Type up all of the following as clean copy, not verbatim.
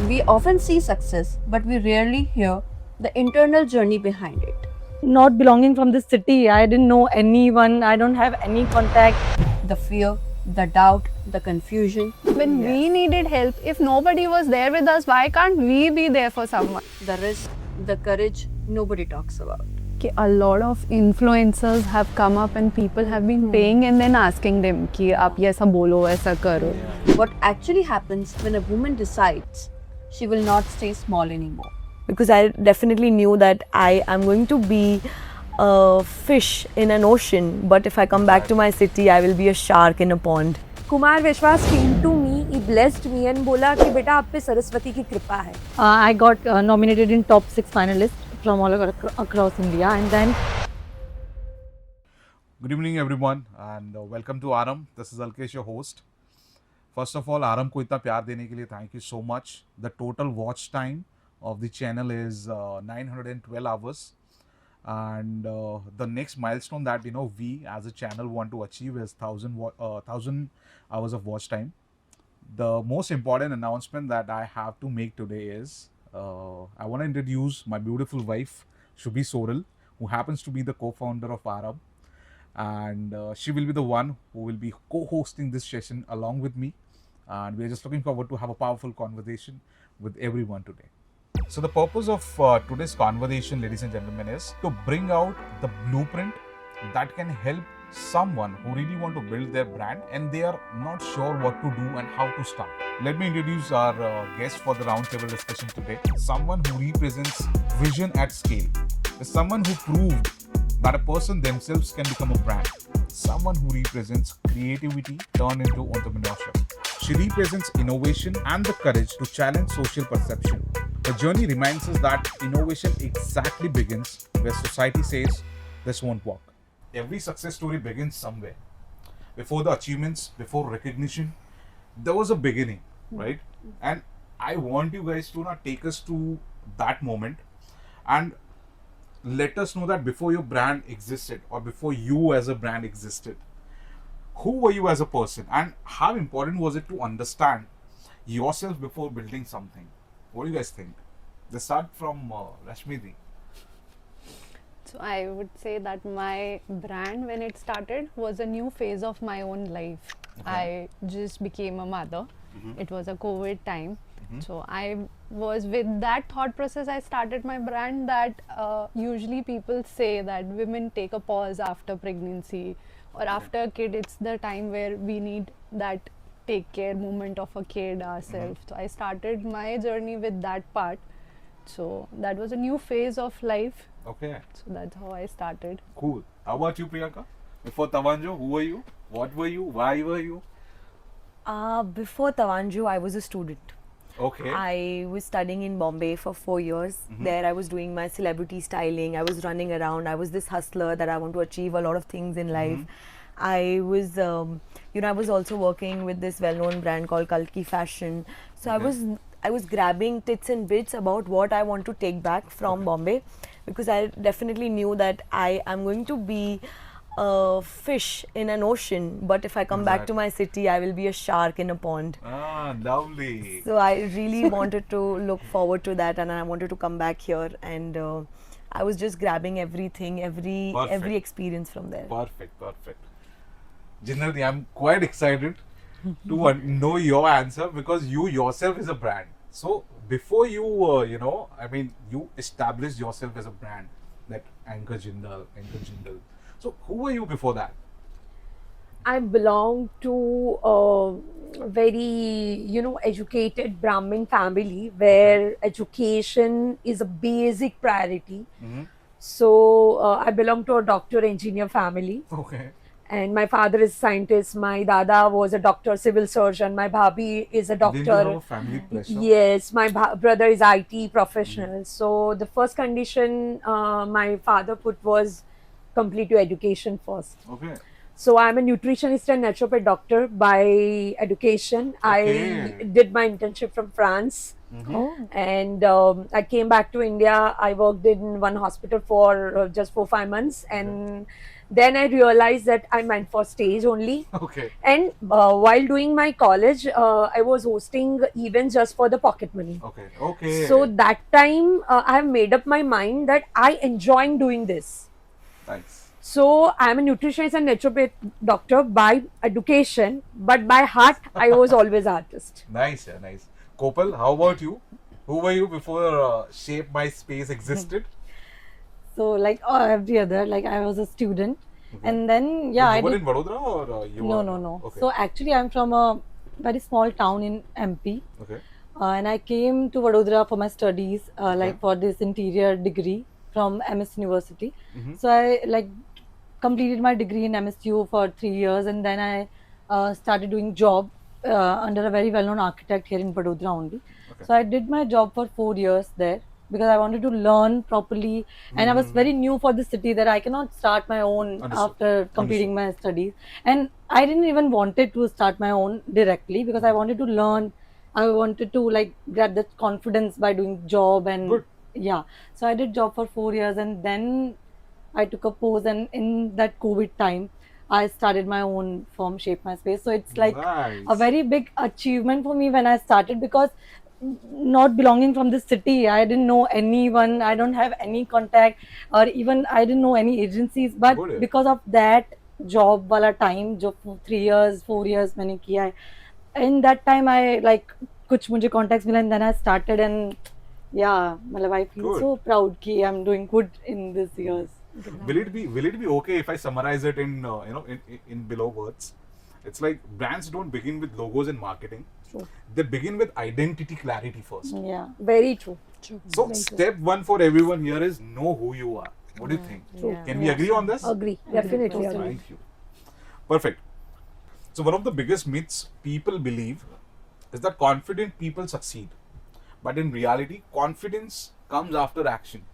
We often see success, but we rarely hear the internal journey behind it. Not belonging from this city, I didn't know anyone, I don't have any contact. The fear, the doubt, the confusion, When we needed help, if nobody was there with us, why can't we be there for someone? the risk, the courage nobody talks about. कि a lot of influencers have come up and people have been paying and then asking them कि आप ये ऐसा बोलो ऐसा करो. What actually happens when a woman decides she will not stay small anymore? Because I definitely knew that I am going to be a fish in an ocean, but if I come back to my city, I will be a shark in a pond. Kumar विश्वास came to me, he blessed me and बोला कि बेटा आप पे सरस्वती की कृपा है. I got nominated in top 6 finalists from all across India, and then Good evening everyone and welcome to Aram. This is Alkesh, your host. First of all, Aram को इतना प्यार देने के लिए thank you so much. The total watch time of the channel is 912 hours, and the next milestone that we as a channel want to achieve is 1000 hours of watch time. The most important announcement that I have to make today is I want to introduce my beautiful wife Shubhi Sorel, who happens to be the co-founder of Aram, and she will be the one who will be co-hosting this session along with me, and we are just looking forward to have a powerful conversation with everyone today. So the purpose of today's conversation, ladies and gentlemen, is to bring out the blueprint that can help someone who really want to build their brand and they are not sure what to do and how to start. Let me introduce our guest for the roundtable discussion today. Someone who represents vision at scale. Is someone who proved that a person themselves can become a brand. Someone who represents creativity turned into entrepreneurship. She represents innovation and the courage to challenge social perception. The journey reminds us that innovation exactly begins where society says this won't work. Every success story begins somewhere. Before the achievements, before recognition, there was a beginning, right? And I want you guys to not take us to that moment and let us know that before your brand existed or before you as a brand existed, who were you as a person and how important was it to understand yourself before building something? What do you guys think? Let's start from Rashmidi. So I would say that my brand when it started was a new phase of my own life. Okay. I just became a mother. It was a COVID time. Mhm. So I was with that thought process I started my brand that usually people say that women take a pause after pregnancy or after a kid. It's the time where we need that take care moment of a kid ourselves. So I started my journey with that part. So that was a new phase of life. Okay, So that's how I started. cool. How about you, Priyanka? Before Tavanjo, who were you? What were you? Why were you? before Tawanju, I was a student. Okay. I was studying in Bombay for 4 years. There I was doing my celebrity styling. I was running around. I was this hustler that I want to achieve a lot of things in life. I was, I was also working with this well-known brand called Kalki Fashion. So Okay. I was grabbing tits and bits about what I want to take back from Bombay, because I definitely knew that I am going to be a fish in an ocean, but if I come back to Exactly. my city, I will be a shark in a pond. Ah, lovely. So I really wanted to look forward to that, and I wanted to come baback here, and I was just grabbing everything, every Perfect. experience from there. Perfect, perfect. Jinardi, I'm quite excited to know your answer because you yourself is a brand. So before you, you established yourself as a brand, that Anchor Jindal. So who were you before that? I belong to a very, educated Brahmin family where education is a basic priority. So I belong to a doctor engineer family, Okay. and my father is a scientist. My dada was a doctor, civil surgeon. My bhabhi is a Didn't you have doctor. a family pressure? Yes, my brother is IT professional. So the first condition my father put was complete your education first. Okay. So I'm a nutritionist and naturopath doctor by education. Okay. I did my internship from France. Oh. And I came back to India. I worked in one hospital for just 4-5 months, and then I realized that I meant for stage only. Okay. And while doing my college, I was hosting events just for the pocket money. Okay. Okay. So that time, I have made up my mind that I enjoy doing this. Nice. So I'm a nutritionist and naturopath doctor by education, but by heart, I was always an artist. Nice, yeah, nice. Kopal, how about you? Who were you before Shape My Space existed? So like every other, like I was a student, Okay. and then yeah, I You were did. in Vadodara or you No, were? no, no. Okay. So actually, I'm from a very small town in MP, Okay. and I came to Vadodara for my studies, like Okay. for this interior degree from MS University. Mhm. So I like completed my degree in MSU for 3 years, and then I started doing job under a very well-known architect here in Vadodara only. Okay. So I did my job for 4 years there because I wanted to learn properly, and I was very new for the city that I cannot start my own Understood. after completing my studies, and I didn't even wanted to start my own directly because I wanted to learn. I wanted to like grab that confidence by doing job and Good. yeah. So I did job for 4 years, and then I took a pause, and in that COVID time, I started my own firm, Shape My Space. So it's like Nice. a very big achievement for me when I started because not belonging from this city, I didn't know anyone, I don't have any contact, or even I didn't know any agencies. But Good, yeah. because of that job wala time, जो 3 years 4 years मैंने किया है, in that time I like कुछ मुझे contacts मिला, and then I started, and yeah, मतलब I feel Good. so proud कि I'm doing good in this years. Will it be okay if I summarize it in in below words? It's like brands don't begin with logos and marketing. True. They begin with identity clarity first. Yeah. Very true. So step one for everyone here is know who you are. What do you think? True. Can we agree on this? Agree. Definitely agree. Thank you. Perfect. So one of the biggest myths people believe is that confident people succeed. But in reality, confidence comes after action.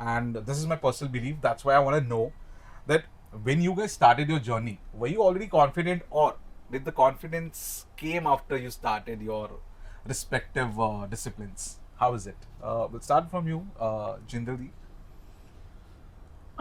And this is my personal belief. That's why I want to know that when you guys started your journey, were you already confident, or did the confidence came after you started your respective disciplines? How is it? We'll start from you, Jindal ji.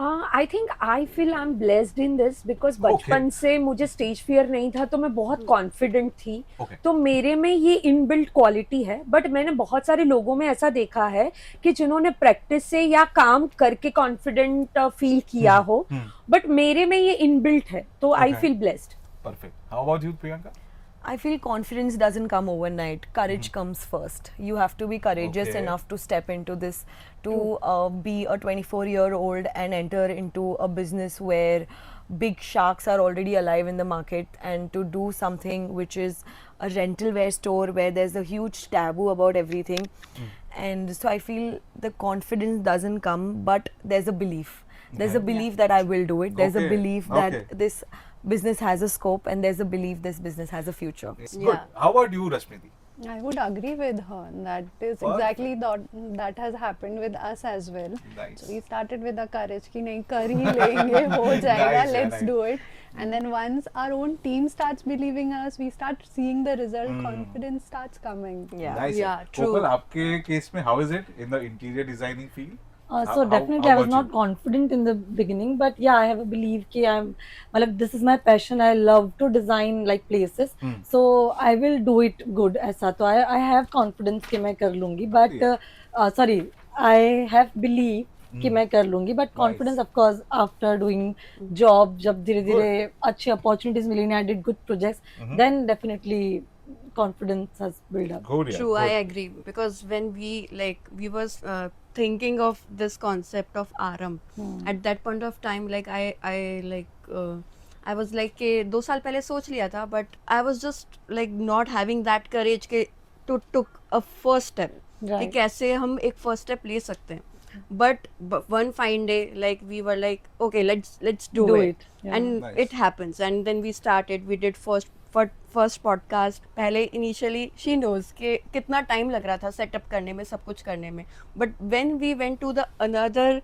I think I feel I'm blessed in this because बचपन से मुझे stage fear नहीं था, तो मैं बहुत confident थी. Okay. तो मेरे में ये इनबिल्ट क्वालिटी है. बट मैंने बहुत सारे लोगों में ऐसा देखा है कि जिन्होंने प्रैक्टिस से या काम करके कॉन्फिडेंट फील किया हो, बट मेरे में ये इनबिल्ट है, तो आई Okay. Feel blessed. Perfect. How about you, Priyanka? I feel confidence doesn't come overnight. Courage comes first. You have to be courageous Okay. enough to step into this, to be a 24-year-old and enter into a business where big sharks are already alive in the market, and to do something which is a rental wear store where there's a huge taboo about everything. And so I feel the confidence doesn't come, but there's a belief. There's a belief that I will do it. There's a Okay. belief that Okay. this business has a scope, and there's a belief this business has a future. Good. How about you, Rashmiti? I would agree with her. That is Perfect. exactly that has happened with us as well. Nice. So we started with the courage कि नहीं कर ही लेंगे, हो जाएगा, Nice, let's nice. do it. And then once our own team starts believing us, we start seeing the result. Confidence starts coming. Yeah. Nice. Yeah, true. Kopal, आपके case में how is it in the interior designing field? So definitely I was not confident in the beginning, but yeah, I have a belief कि मतलब this is my passion. I love to design like places, so I will do it good. ऐसा तो I have confidence कि मैं कर लूँगी, but sorry, I have belief कि मैं कर लूँगी, but confidence of course after doing job, जब धीरे-धीरे अच्छी opportunities milli, I did good projects, then definitely confidence has built up. Good, yeah. True, I Good. agree, because when we was thinking of this concept of Aram at that point of time, like I was like कि 2 साल पहले सोच लिया था, but I was just like not having that courage के to took a first step कि Right. कैसे हम एक first step ले सकते हैं. But one fine day, like we were like, okay, let's do it. Yeah. And Nice. it happens, and then we started. We did first podcast. पहले initially she knows कि कितना time लग रहा था setup करने में, सब कुछ करने में. But when we went to the another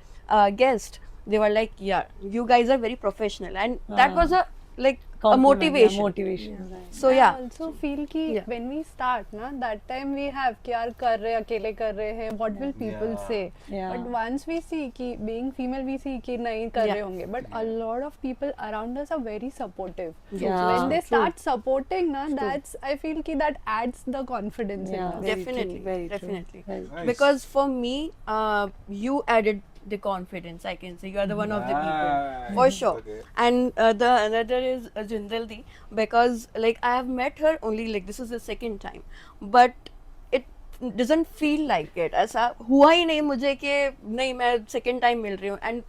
guest, they were like, yeah, you guys are very professional, and that was a like a Compliment, yeah, motivation. motivation, right. So yeah, I also feel कि Yeah. when we start ना, that time we have कि यार कर रहे अकेले कर रहे हैं, what will people Yeah. say? Yeah. But once we see कि being female we see कि नहीं कर Yeah. रहे होंगे, but a lot of people around us are very supportive. Yeah. When they True. start supporting ना, that's I feel कि that adds the confidence in Yeah. us. Very true, definitely, very true. definitely. Very true. Nice. Because for me, you added the confidence. I can say you are the one of the people for Nice. sure. Okay. And the another is Jindal Di, because like I have met her only like this is the second time, but it doesn't feel like it. ऐसा हुआ ही नहीं मुझे कि नहीं मैं second time मिल रही हूँ, and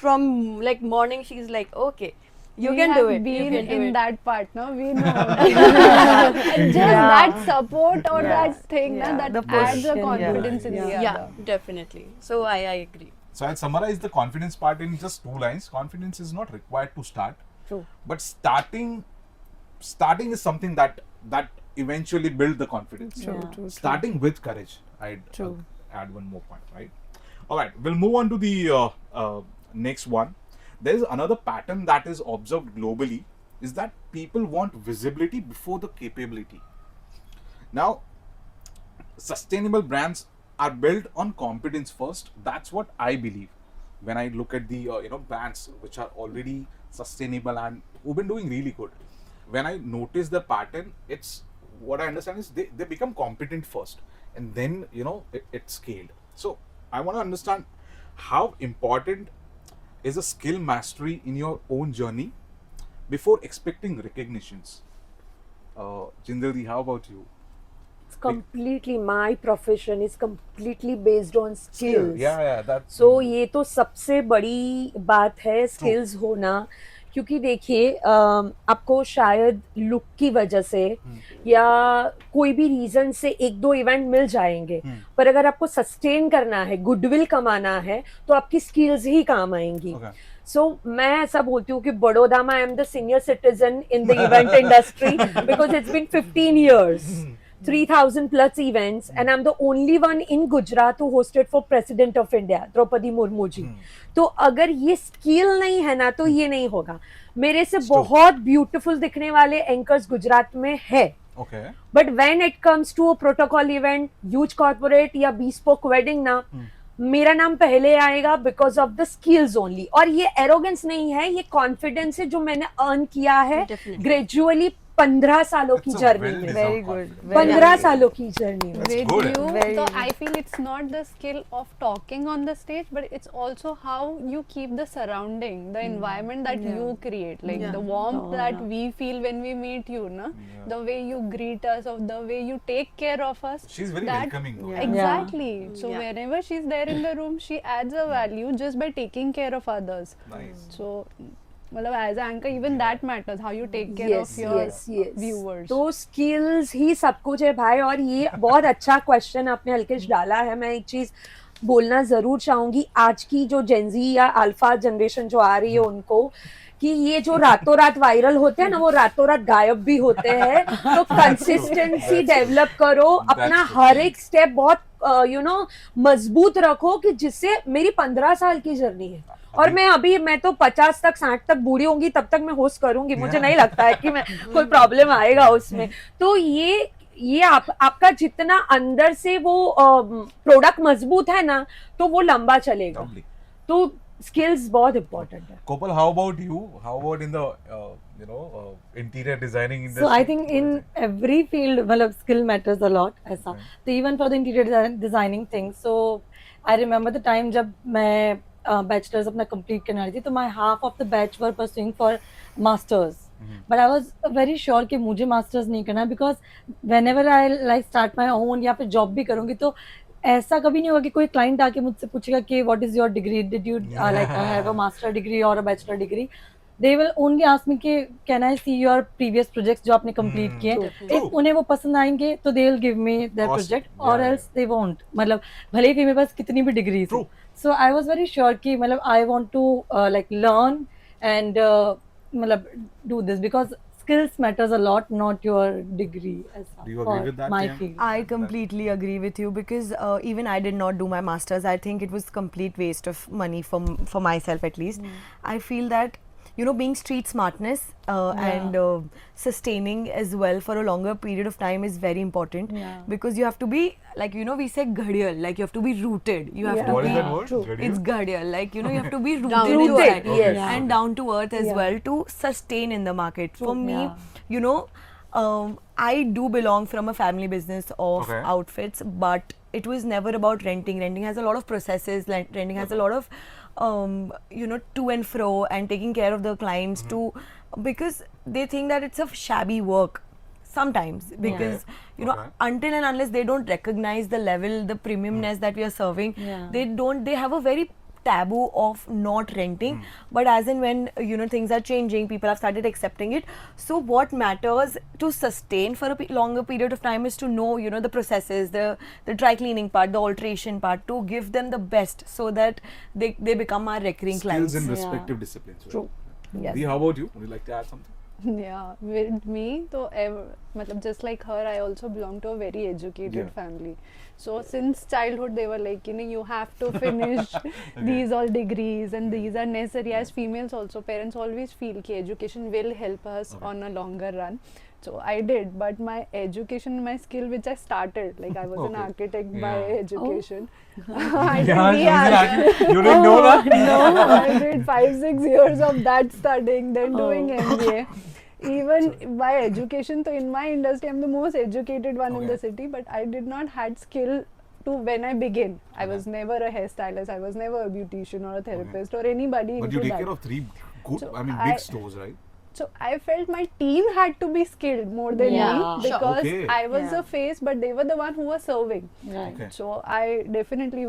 from like morning she's like okay you we can have do it. You been can do in it. that part, no? We know. And just that support or Yeah. that thing, Yeah. na, that The adds push, a yeah. confidence in the Yeah, other. definitely. So I agree. So I'll summarize the confidence part in just 2 lines. Confidence is not required to start, True. but starting is something that eventually build the confidence. True, true, Starting with courage. I'd True. add one more point, right? All right, we'll move on to the next one. There's another pattern that is observed globally is that people want visibility before the capability. Now, sustainable brands are built on competence first. That's what I believe. When I look at the brands which are already sustainable and who've been doing really good, when I notice the pattern, it's what I understand is they become competent first, and then it's scaled. So I want to understand how important is a skill mastery in your own journey before expecting recognitions. Jindal Di, how about you? It's completely my profession is completely based on skills. Yeah, that's सो ये तो सबसे बड़ी बात है skills होना, क्योंकि देखिए आपको शायद लुक की वजह से या कोई भी रीजन से एक दो इवेंट मिल जाएंगे, पर अगर आपको सस्टेन करना है, गुडविल कमाना है, तो आपकी स्किल्स ही काम आएंगी. Okay. सो मैं ऐसा बोलती हूँ कि बड़ौदा में I am the senior citizen in the event industry because it's been 15 years. 3,000 plus events, and I'm the only one in Gujarat who hosted for President of India, Draupadi Murmu ji. तो अगर ये skill नहीं है ना तो ये नहीं होगा. मेरे से बहुत ब्यूटीफुल दिखने वाले एंकर्स गुजरात में है, okay. But when it comes to a protocol event, huge corporate या bespoke वेडिंग ना, मेरा नाम पहले आएगा because of the skills only. और ये एरोगेंस नहीं है, ये कॉन्फिडेंस है जो मैंने अर्न किया है Definitely. ग्रेजुअली 15 सालों की It's a जर्नी में. well-deserved Very good. confidence. 15 सालों की जर्नी में. With good. you, Very so good. I feel it's not the skill of talking on the stage, but it's also how you keep the surrounding, the environment that you create, like Yeah. the warmth Oh, that yeah. we feel when we meet you, na? The way you greet us, or the way you take care of us. She's very that- welcoming though. Yeah. Exactly. So Yeah. whenever she's there in the room, she adds a value just by taking care of others. Nice. So, मतलब as an anchor, even that matters. How you take care Yes, of your yes. viewers. तो skills ही सब कुछ है भाई. और ये बहुत अच्छा क्वेश्चन आपने हल्केश डाला है. मैं एक चीज बोलना जरूर चाहूंगी आज की जो जेनजी या अल्फा जनरेशन जो आ रही है उनको, कि ये जो रातों रात वायरल होते हैं ना, वो रातों रात गायब भी होते हैं. तो कंसिस्टेंसी डेवलप करो, अपना true. हर एक स्टेप बहुत मजबूत रखो, कि जिससे मेरी 15 साल की जर्नी है और मैं तो 50 तक 60 तक बूढ़ी होंगी, तब तक मैं होस्ट करूंगी. मुझे नहीं लगता है कि मैं कोई प्रॉब्लम आएगा उसमें. तो ये आपका जितना अंदर से वो प्रोडक्ट मजबूत है ना, तो वो लंबा चलेगा. Lovely. तो स्किल्स बहुत इंपॉर्टेंट है. Kopal, how about you? How about in the interior designing industry? So I think in every field, मतलब skill matters a lot. ऐसा. So even for the interior designing thing. So I remember the time जब मैं bachelor's अपना complete करना रही थी, तो my half of the batch were pursuing for masters. But I was very sure कि मुझे masters नहीं करना, because whenever I like start my own या फिर job भी करूँगी, तो ऐसा कभी नहीं होगा कि कोई क्लाइंट आके मुझसे पूछेगा कि what is your degree, did you like have a master degree or a bachelor degree. They will only ask me कि can I see your previous projects जो आपने complete किए. True. If उन्हें वो पसंद आएंगे तो they will give me their Awesome. project, Yeah, or yeah. else they won't. मतलब भले ही मेरे पास कितनी भी degree True. So I was very sure कि मतलब I want to like learn and मतलब do this, because skills matters a lot, not your degree. Do you agree for with that, my Priyanka? field. I completely agree with you because even I did not do my masters. I think it was complete waste of money for myself at least. I feel that being street smartness and sustaining as well for a longer period of time is very important Yeah. because you have to be like we say ghadiyal, like you have to be rooted. You have to What be is that word? True. Gadiel? it's ghadiyal, like you have to be rooted Down to inside earth, yes. and down to earth as Yeah. well to sustain in the market. For me, Yeah. I do belong from a family business of Okay. outfits, but it was never about renting. Renting has a lot of processes. Renting has a lot of, to and fro and taking care of the clients because they think that it's a shabby work sometimes because Okay. until and unless they don't recognize the level, the premiumness that we are serving, Yeah. they have a very taboo of not renting. But as and when things are changing, people have started accepting it. So what matters to sustain for a longer period of time is to know the processes, the dry cleaning part, the alteration part, to give them the best so that they become our recurring Skills clients. in Yeah. respective disciplines. Right? True. Yes. Dee, how about you? Would you like to add something? Yeah, with me, so matlab, just like her, I also belong to a very educated Yeah. family. So since childhood, they were like, you have to finish these all degrees and these are necessary. As females also, parents always feel that education will help us on a longer run. So I did, but my education, my skill which I started, like I was an Okay. architect by Yeah. education. I Yeah, did she's ER. an architect. You didn't know that? No, I did 5-6 years of that studying, then doing MBA. Even by education, so in my industry, I'm the most educated one in Okay. the city, but I did not had skill to when I began. I Okay. was never a hairstylist, I was never a beautician or a therapist or anybody But into you take that. care of 3 good, So I mean, I- big stores, right? So I felt my team had to be skilled more than Yeah. me Sure. because Okay. I was Yeah. the face, but they were the one who was serving. Right. Okay. So I definitely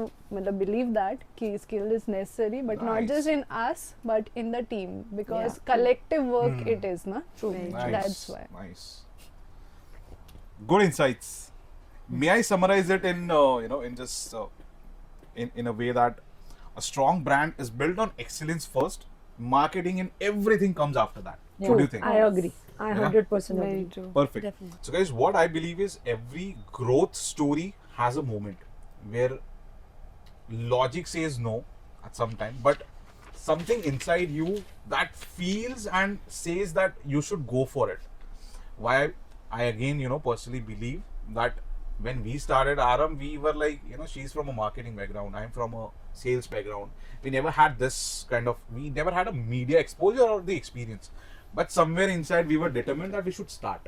believe that key skill is necessary, but not Nice. just in us, but in the team because Yeah. collective work it is, na? True. Nice. That's why. Nice. Good insights. May I summarize it in in just in a way that a strong brand is built on excellence first, marketing and everything comes after that. What do you think? I agree. I Yeah. 100% Very agree. true. Perfect. Definitely. So guys, what I believe is every growth story has a moment where logic says no at some time, but something inside you that feels and says that you should go for it. Why I again, personally believe that when we started Aram, we were like, she's from a marketing background, I'm from a sales background. We never had this kind of, we never had a media exposure or the experience. But somewhere inside, we were determined that we should start.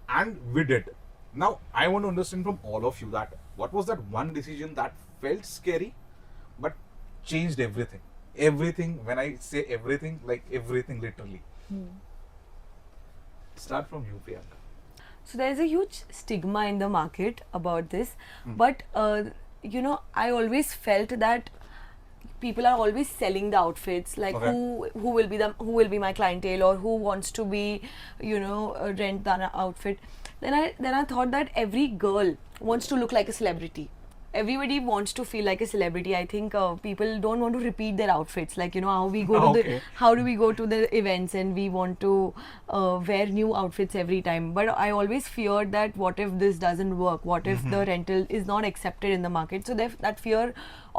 And we did. Now, I want to understand from all of you that what was that one decision that felt scary but changed everything? Everything, when I say everything, like everything literally. Start from you, Priyanka. So there's a huge stigma in the market about this, but I always felt that people are always selling the outfits, like Okay. who will be my clientele or who wants to be rent the outfit. Then I thought that every girl wants to look like a celebrity. Everybody wants to feel like a celebrity. I think people don't want to repeat their outfits, like how we go to Okay. how do we go to the events and we want to wear new outfits every time. But I always feared that what if this doesn't work, what if the rental is not accepted in the market. So that fear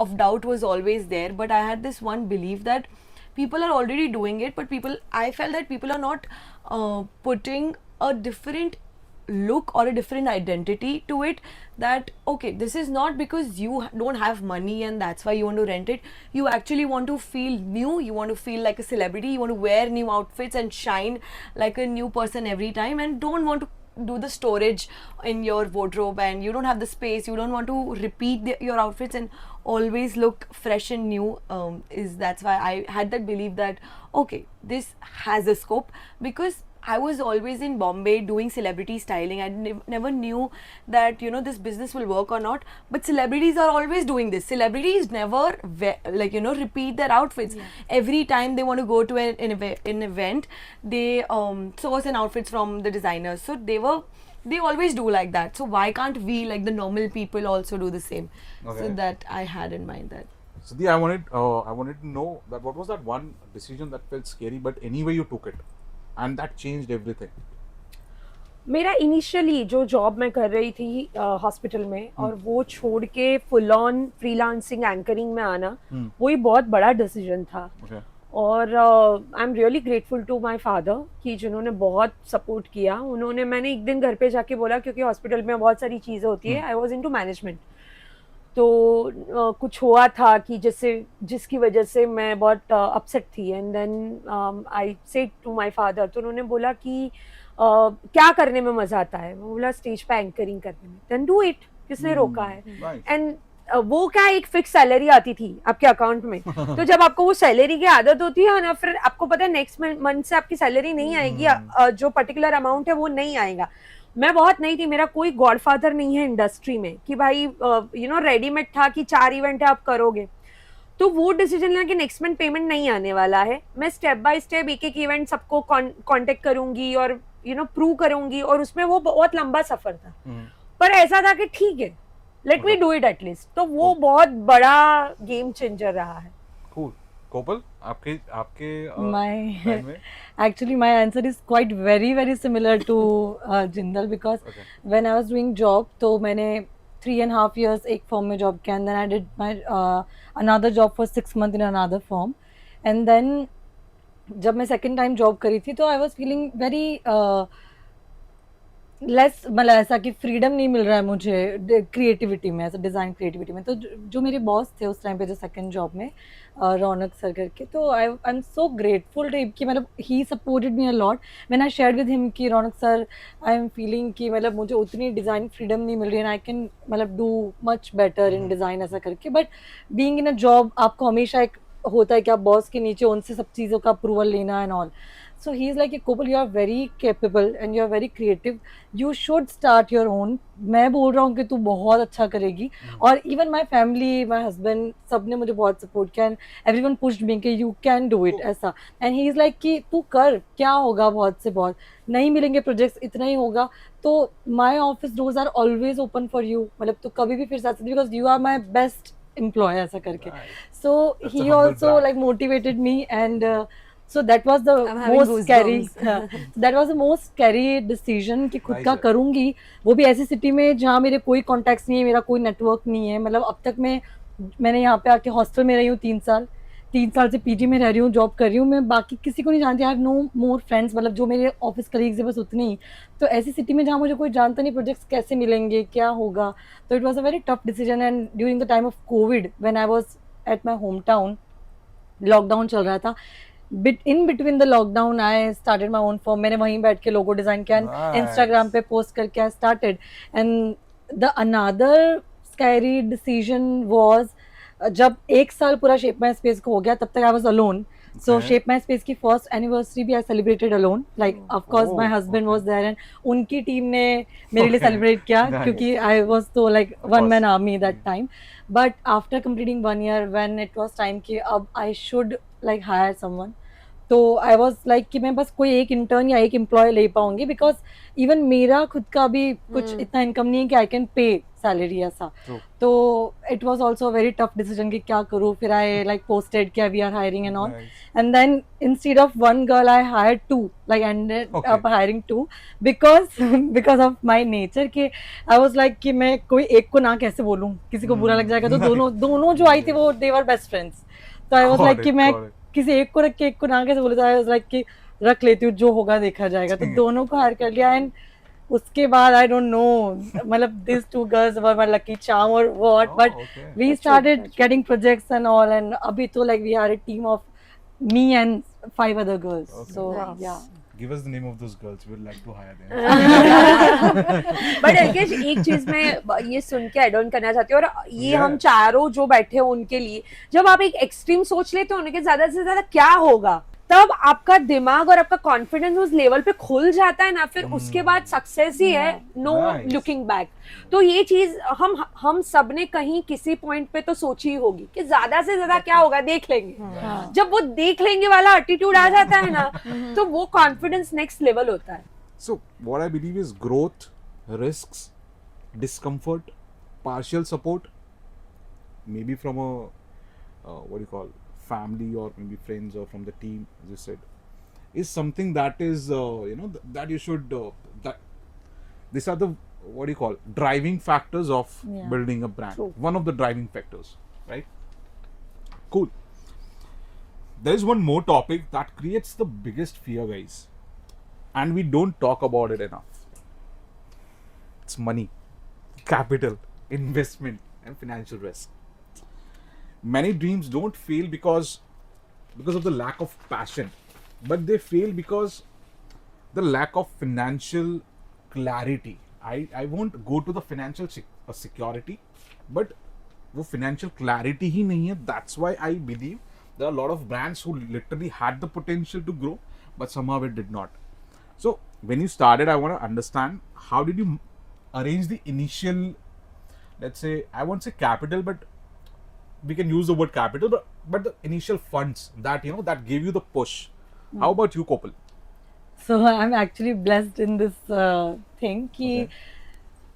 of doubt was always there, but I had this one belief that people are already doing it, but I felt that people are not putting a different look or a different identity to it, that okay, this is not because you don't have money and that's why you want to rent it. You actually want to feel new, you want to feel like a celebrity, you want to wear new outfits and shine like a new person every time, and don't want to do the storage in your wardrobe, and you don't have the space, you don't want to repeat your outfits and always look fresh and new. That's why I had that belief that okay, this has a scope, because I was always in Bombay doing celebrity styling. I never knew that this business will work or not. But celebrities are always doing this. Celebrities never repeat their outfits. Every time they want to go to an event, they source an outfits from the designers. So they always do like that. So why can't we, like the normal people, also do the same? Okay. So that I had in mind that. Sudhi, I wanted to know that what was that one decision that felt scary, but anyway you took it. and that changed everything? मेरा initially जो job मैं कर रही थी hospital में, और वो छोड़ के फुल ऑन फ्रीलांसिंग एंकरिंग में आना, वही बहुत बड़ा डिसीजन था. Okay. और I am really grateful to my father कि जिन्होंने बहुत सपोर्ट किया. उन्होंने, मैंने एक दिन घर पे जाके बोला, क्योंकि हॉस्पिटल में बहुत सारी चीज़ें होती है, I was into management, तो कुछ हुआ था कि जिसकी वजह से मैं बहुत अपसेट थी. And then I said to my father, तो उन्होंने बोला कि क्या करने में मजा आता है. मैं बोला स्टेज पे एंकरिंग करने में. देन डू इट, किसने रोका है. Nice. एंड वो क्या, एक फिक्स सैलरी आती थी आपके अकाउंट में, तो जब आपको वो सैलरी की आदत होती है ना, फिर आपको पता है नेक्स्ट मंथ से आपकी सैलरी नहीं आएगी, जो पर्टिकुलर अमाउंट है वो नहीं आएगा. मैं बहुत नहीं थी, मेरा कोई गॉडफादर नहीं है इंडस्ट्री में कि भाई यू नो रेडीमेड था कि 4 इवेंट है आप करोगे. तो वो डिसीजन लिया कि नेक्स्ट मंथ पेमेंट नहीं आने वाला है, मैं स्टेप बाय स्टेप एक एक इवेंट सबको कांटेक्ट करूंगी और यू नो प्रूव करूंगी. और उसमें वो बहुत लंबा सफर था, पर ऐसा था कि ठीक है, let me do it at least. तो वो बहुत बड़ा गेम चेंजर रहा है. Cool. कोपल, आपके My time में? actually my answer is quite very similar to Jindal, because Okay. when I was doing job, तो मैंने 3.5 years एक firm में job किया, and then I did my another job for 6 months in another firm, and then जब मैं second time job करी थी, तो I was feeling very less, मतलब ऐसा कि फ्रीडम नहीं मिल रहा है मुझे क्रिएटिविटी में, ऐसा डिज़ाइन क्रिएटिविटी में. तो जो मेरे बॉस थे उस टाइम पे, जो सेकंड जॉब में, रौनक सर करके, तो I am so grateful to कि मतलब ही supported me a lot when I shared with him कि Raunak sir, I am feeling कि मतलब मुझे उतनी डिज़ाइन फ्रीडम नहीं मिल रही है, आई कैन मतलब do much better in design ऐसा करके. But being in a job, आपको हमेशा एक होता है कि आप बॉस के नीचे, उनसे सब चीज़ों का अप्रूवल लेना and all. So he's like, Kopal, you are very capable and you are very creative. You should start your own. मैं बोल रहा हूँ कि तू बहुत अच्छा करेगी. और even my family, my husband, सब ने मुझे बहुत support किया, and everyone pushed me कि you can do it ऐसा. And he is like कि तू कर, क्या होगा, बहुत से बहुत नहीं मिलेंगे projects, इतना ही होगा. तो my office doors are always open for you. मतलब तू कभी भी फिर से आ सकती, because you are my best employee ऐसा करके. So That's a he humble also brag. like motivated me, and so that was the I'm having most scary goosebumps. that was the most scary decision कि खुद Nice का है. करूँगी, वो भी ऐसी सिटी में जहाँ मेरे कोई कॉन्टैक्ट्स नहीं है, मेरा कोई नेटवर्क नहीं है. मतलब अब तक मैंने यहाँ पे आके हॉस्टल में रही हूँ 3 साल से पीजी में रह रही हूँ, जॉब कर रही हूँ. मैं बाकी किसी को नहीं जानती, I have no more friends, मतलब जो मेरे ऑफिस कलीग्स है बस उतने ही. तो ऐसी सिटी में जहाँ मुझे कोई जानता नहीं, प्रोजेक्ट्स कैसे मिलेंगे, क्या होगा. तो it was a very tough decision. And during the time of Covid, when I was at my home town, lockdown चल रहा था, in between the lockdown I started my own firm. मैंने वहीं बैठ के लोगो डिजाइन किया, Nice. Instagram पे post करके I started. And the another scary decision was जब 1 साल पूरा Shape My Space को हो गया, तब तक I was alone. So Okay. Shape My Space की first anniversary भी I celebrated alone. Like of course my Oh, husband okay. was there, and उनकी टीम ने मेरे लिए Okay. celebrate किया, Nice. क्योंकि I was तो like Of one man course. army that time. But after completing 1 year, when it was time कि अब I should like hire someone, तो आई वॉज लाइक कि मैं बस कोई एक इंटर्न या एक एम्प्लॉय ले पाऊंगी, बिकॉज इवन मेरा खुद का भी कुछ इतना इनकम नहीं है कि आई कैन पे सैलरी ऐसा. True. तो it was also very tough decision कि क्या करूँ. फिर आई लाइक पोस्टेड कि we are hiring and all, Nice. and then instead of one girl I hired 2, like ended Okay. up hiring 2, because of my nature कि I was like कि मैं कोई एक को ना कैसे बोलूँ, किसी को बुरा लग जाएगा. तो दोनों जो आई थी वो they were best friends. तो I was Got like it, कि मैं got it. किसी एक को रख के एक को ना कैसे बोलूँ. तो I was like कि रख लेती हूँ, जो होगा देखा जाएगा. तो ठीक है. दोनों को हायर कर लिया. एंड उसके बाद आई डोंट नो, मतलब these 2 girls were my lucky charm or what, Oh, but okay. we started getting projects and all, and अभी तो like we are a team of me and 5 other girls. Okay. So Nice. yeah. Give us the name of those girls. We'd like to hire them. But Alkesh, एक चीज मैं ये सुन के add on करना चाहती हूँ, और ये Yeah. हम चारों जो बैठे हैं उनके लिए, जब आप एक एक्सट्रीम सोच लेते हो उनके ज्यादा से ज्यादा क्या होगा, तब आपका दिमाग और आपका कॉन्फिडेंस उस लेवल पे खुल जाता है ना, फिर उसके बाद सक्सेस ही है, नो Nice. Looking back. तो ये चीज हम सब ने कहीं किसी पॉइंट पे तो सोची ही होगी कि ज्यादा से ज्यादा क्या होगा, देख लेंगे. हाँ. जब वो देख लेंगे वाला एटीट्यूड आ जाता है ना, तो वो कॉन्फिडेंस नेक्स्ट लेवल होता है. So, what I believe is growth, risks, discomfort, partial support, maybe from what do you call, family or maybe friends or from the team, as you said. is something that is that you should that these are the what do you call driving factors of Yeah. building a brand. True. One of the driving factors, right? Cool. There is one more topic that creates the biggest fear, guys, and we don't talk about it enough. It's money, capital, investment, and financial risk. Many dreams don't fail because of the lack of passion, but they fail because the lack of financial clarity. I won't go to the financial security, but वो financial clarity ही नहीं है. That's why I believe there are a lot of brands who literally had the potential to grow, but somehow it did not. So when you started, I want to understand how did you arrange the initial, let's say, I won't say capital, but we can use the word capital, but the initial funds that that gave you the push. How about you, Kopal? So I'm actually blessed in this thing. Ki Okay.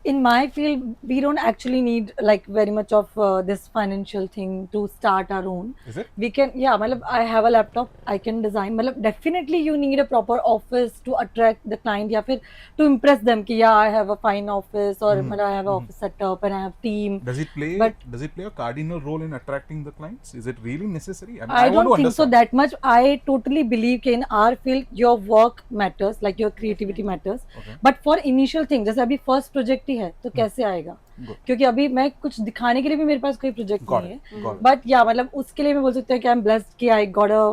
in my field, we don't actually need like very much of this financial thing to start our own. Is it? We can, yeah, matlab, I have a laptop, I can design. Matlab, definitely you need a proper office to attract the client, या फिर to impress them कि yeah, I have a fine office or matlab, I have an office set up and I have team. Does it play? But- does it play a cardinal role in attracting the clients? Is it really necessary? I mean, I want to don't think so understand. that much. I totally believe कि in our field your work matters, like your creativity matters. Okay. But for initial thing, जैसे अभी first project ही है, तो कैसे आएगा? Good. क्योंकि अभी मैं कुछ दिखाने के लिए भी मेरे पास कोई प्रोजेक्ट Got नहीं it. है. Got it. बट या मतलब उसके लिए मैं बोल सकती हूँ कि आई एम ब्लेस्ड कि आई गॉट अ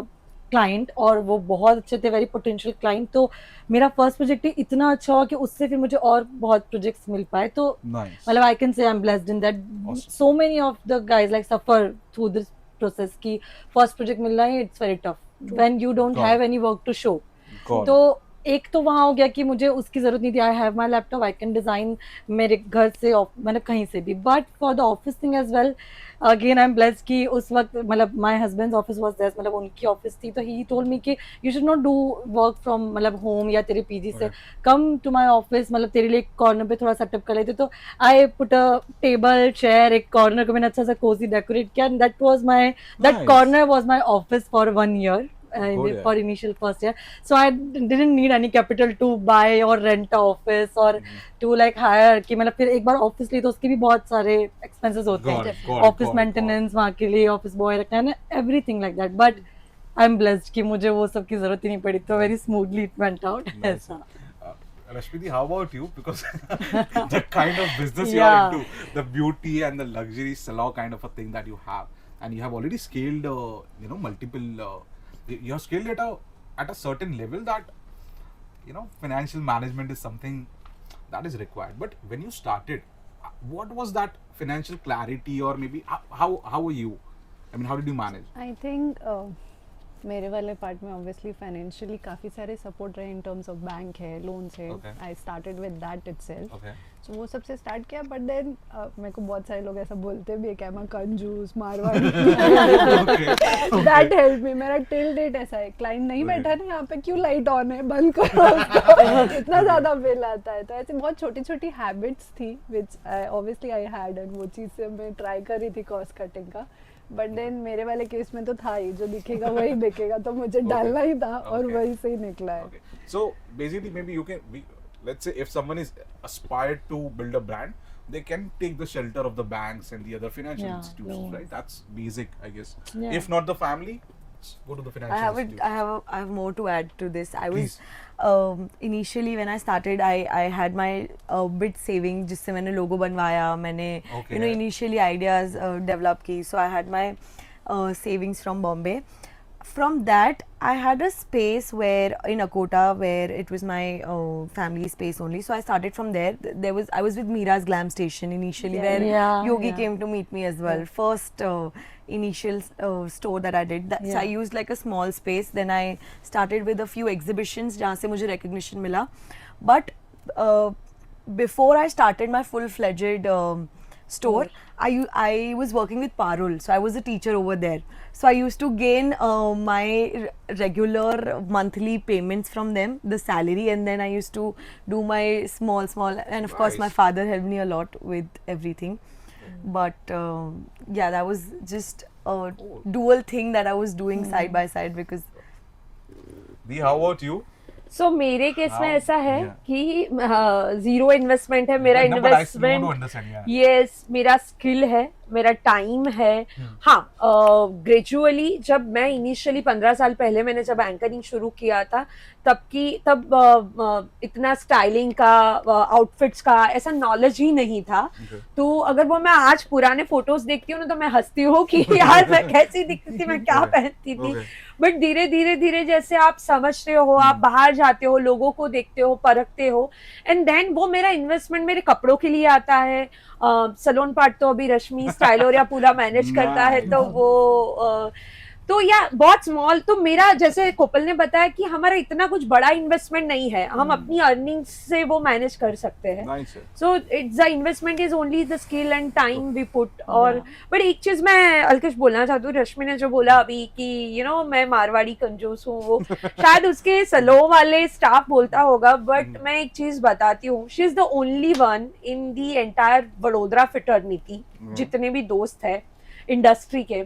क्लाइंट और वो बहुत अच्छे थे, वेरी पोटेंशियल क्लाइंट. तो मेरा फर्स्ट प्रोजेक्ट ही इतना अच्छा हुआ कि उससे फिर मुझे और बहुत प्रोजेक्ट्स मिल पाए. तो Nice. मतलब I can say I am blessed in that. Awesome. So many of the guys like suffer through this process की फर्स्ट प्रोजेक्ट मिलना है, it's very tough when you don't Got have it. Any work to show. Got it. तो एक तो वहाँ हो गया कि मुझे उसकी जरूरत नहीं थी. I have my laptop, I can design मेरे घर से मतलब कहीं से भी. But for the office thing as well, again I am blessed कि उस वक्त मतलब my husband office was there, मतलब उनकी ऑफिस थी. तो ही टोल्ड मी कि you should not do work from मतलब होम या तेरे पीजी से, कम टू माई ऑफिस, मतलब तेरे लिए एक कॉर्नर पे थोड़ा सेटअप कर लेते. तो I put a table chair, एक कॉर्नर को मैंने अच्छा सा कोजी डेकोरेट किया. That was my that Nice. Corner was my office for 1 year. Good, For initial first year, so I didn't need any capital to buy or rent a office or to like hire कि मतलब फिर एक बार office ली तो उसके भी बहुत सारे expenses होते Got हैं. it, got it, office got it, maintenance वहाँ के लिए ऑफिस बॉय रखना है ना, everything like that. But I'm blessed कि मुझे वो सब की जरूरत ही नहीं पड़ी, तो very smoothly it went out. Nice. ऐसा. Rashmiti, how about you? Because the kind of business you Yeah. are into, the beauty and the luxury salon kind of a thing that you have, and you have already scaled, multiple. You have scaled it at a certain level that, financial management is something that is required. But when you started, what was that financial clarity, or maybe how were you? I mean, how did you manage? I think मेरे वाले part में obviously financially काफ़ी सारे support रहे in terms of bank है, loans है. Okay. I started with that itself. Okay. सो वो सबसे स्टार्ट किया. बट देन मेरे को बहुत सारे लोग ऐसा बोलते भी है कि मैं कंजूस मारवाड़ी. That help me. मेरा टिल डेट ऐसा है, क्लाइंट नहीं Okay. बैठा ना यहाँ पे, क्यों लाइट ऑन है, बंद करो उसको. इतना ज़्यादा बिल आता है. तो ऐसे बहुत छोटी छोटी हैबिट्स थी which obviously I had, and वो चीज़ से मैं ट्राई कर रही थी कॉस्ट कटिंग का. बट देन मेरे वाले केस में तो था ही, जो दिखेगा वही बिकेगा, तो मुझे डालना ही था और Okay. वही से ही निकला है. Okay. So basically, maybe you can let's say if someone is aspired to build a brand, they can take the shelter of the banks and the other financial Yeah, institutions, yeah. right? That's basic, I guess. Yeah. If not the family, go to the financial institutions. I have more to add to this. I was Please. initially when I started, I had my bit saving जिससे मैंने logo बनवाया, मैंने Okay. initially ideas develop की. So I had my savings from Bombay. From that, I had a space where in Akota, where it was my family space only. So I started from there. I was with Mira's Glam Station initially, where Yeah, Yogi yeah. came to meet me as well. First initial store that I did. So I used like a small space. Then I started with a few exhibitions जहाँ से मुझे recognition मिला. But before I started my full-fledged store, I was working with Parul, so I was a teacher over there. So I used to gain my regular monthly payments from them, the salary, and then I used to do my small, and of course my Nice. father helped me a lot with everything. But yeah, that was just a dual thing that I was doing side by side, because Dee, how about you? सो मेरे case में How- ऐसा है yeah. कि zero investment है मेरा No, but I want to investment understand, yeah. Yes मेरा skill है मेरा टाइम है हाँ ग्रेजुअली जब मैं इनिशियली 15 साल पहले मैंने जब एंकरिंग शुरू किया था तब इतना स्टाइलिंग का आउटफिट्स का ऐसा नॉलेज ही नहीं था Okay. तो अगर वो मैं आज पुराने फोटोज देखती हूँ ना तो मैं हंसती हूँ कि यार मैं कैसी दिखती थी मैं क्या Okay. पहनती थी Okay. बट धीरे धीरे जैसे आप समझते हो आप बाहर जाते हो लोगों को देखते हो परखते हो एंड देन वो मेरा इन्वेस्टमेंट मेरे कपड़ों के लिए आता है सलोन पार्ट तो अभी रश्मि स्टाइलोरिया पूरा मैनेज करता है तो वो तो या बहुत स्मॉल तो मेरा जैसे कोपल ने बताया कि हमारा इतना कुछ बड़ा इन्वेस्टमेंट नहीं है हम अपनी अर्निंग्स से वो मैनेज कर सकते हैं Nice. So it's the investment is only the skill and time we put और बट एक चीज मैं अलकेश बोलना चाहती हूँ रश्मि ने जो बोला अभी कि यू नो मैं मारवाड़ी कंजूस हूँ वो शायद उसके सलो वाले स्टाफ बोलता होगा बट मैं एक चीज बताती हूँ she is the only one in the entire Vadodara फिटर्निटी जितने भी दोस्त है इंडस्ट्री के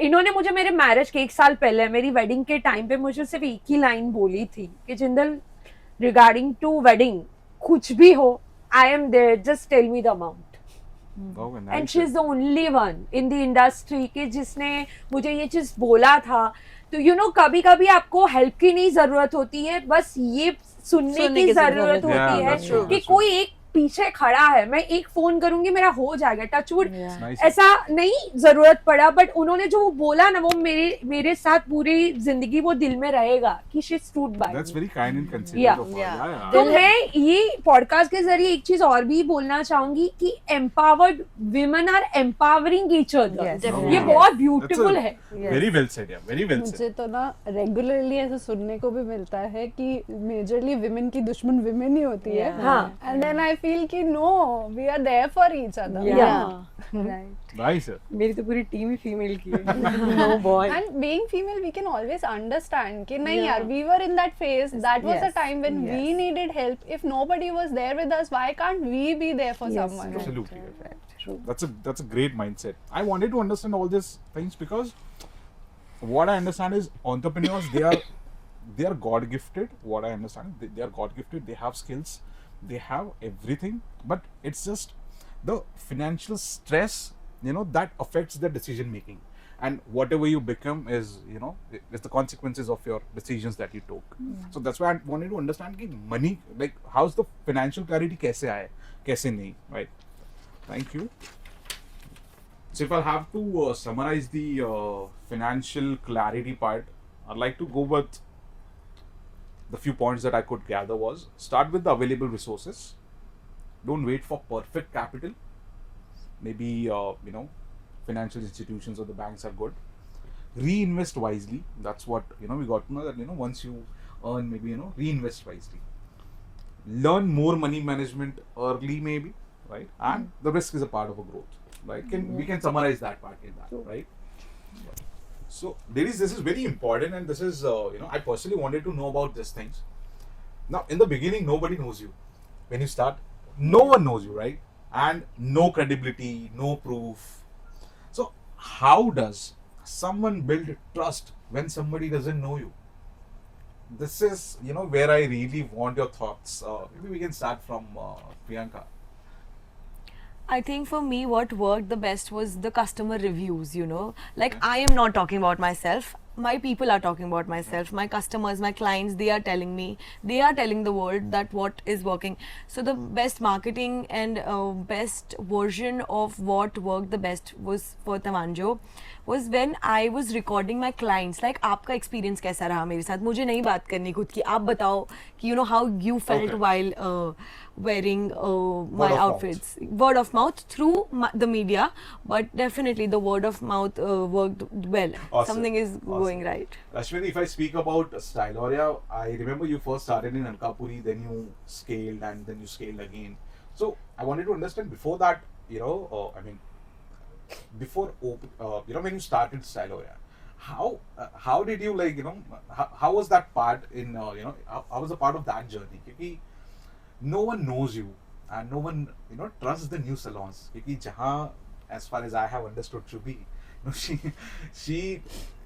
इन्होंने मुझे मेरे मैरिज के 1 साल पहले मेरी वेडिंग के टाइम पे मुझे सिर्फ एक ही लाइन बोली थी कि जिंदल रिगार्डिंग टू वेडिंग कुछ भी हो I am there just tell me the amount Okay, and nice. She is the only one in the industry कि जिसने मुझे ये चीज बोला था तो यू नो कभी कभी आपको हेल्प की नहीं जरूरत होती है बस ये सुनने सुनने की की जरूरत जरूरत होती Yeah, है that's true, कि that's true. कोई एक पीछे खड़ा है मैं एक फोन करूंगी मेरा हो जाएगा टचवुड Nice. ऐसा नहीं जरूरत पड़ा बट उन्होंने जो वो बोला ना वो मेरे साथ पूरी जिंदगी वो दिल में रहेगा कि she stood by That's very kind and considerate Yeah. of her. Yeah. Yeah, yeah. तो मैं ये पॉडकास्ट के जरिए एक चीज और भी बोलना चाहूंगी कि empowered women are empowering each other Yes. Definitely. ये बहुत ब्यूटीफुल है Very well said, yeah. Very well said. मुझे तो ना रेगुलरली ऐसा सुनने को भी मिलता है कि मेजरली विमेन की दुश्मन विमेन ही होती है Yeah. हाँ एंड देन आई फील कि no we are there for each other Right. Nice. Sir. मेरी तो पूरी टीम ही फीमेल की है no boy And being female, we can always understand कि नहीं Yeah. यार, we were in that phase. That was a Yes, time when we yes. needed help. If nobody was there with us, why can't we be there for Yes, someone? right. Absolutely. Right, true. That's a great mindset. I wanted to understand all these things because what I understand is entrepreneurs they are God gifted. What I understand they are God gifted. They have skills. They have everything, but it's just the financial stress, you know, that affects their decision making. And whatever you become is, you know, it's the consequences of your decisions that you took. So that's why I wanted to understand कि money, like how's the financial clarity कैसे आए, कैसे नहीं, right? Thank you. So if I have to summarize the financial clarity part, I'd like to go with the few points that I could gather was start with the available resources. Don't wait for perfect capital. Maybe you know, financial institutions or the banks are good. Reinvest wisely. That's what, you know, we got to know that, you know, once you earn, maybe, you know, reinvest wisely. Learn more money management early, maybe, right? And the risk is a part of a growth, right? We can summarize that part in that, right? So, ladies, this is very important, and this is, you know, I personally wanted to know about these things. Now, in the beginning, nobody knows you. When you start, no one knows you, right? And no credibility, no proof. So, how does someone build trust when somebody doesn't know you? This is, you know, where I really want your thoughts. Maybe we can start from Priyanka. I think for me, what worked the best was the customer reviews, you know. Like, I am not talking about myself. My people are talking about myself. My customers, my clients, they are telling me, they are telling the world that what is working. So, the best marketing and best version of what worked the best was for Tamanjo was when I was recording my clients. Like, आपका experience कैसा रहा मेरे साथ? मुझे नहीं बात करनी खुद की. आप बताओ कि, you know, how you felt Okay. while wearing my Word of mouth. outfits. Word of mouth through the media, but definitely the word of mouth worked well. Awesome. Something is Awesome. going right. Ashwini, if I speak about Styloria, I remember you first started in Alkapuri, then you scaled and then you scaled again. So I wanted to understand before that, you know, I mean, before you know, when you started Styloria, how did you, like, you know, how was that part in you know, how was the part of that journey? Because no one knows you and no one, you know, trusts the new salons. Because jahan, as far as I have understood Shubhi, you know,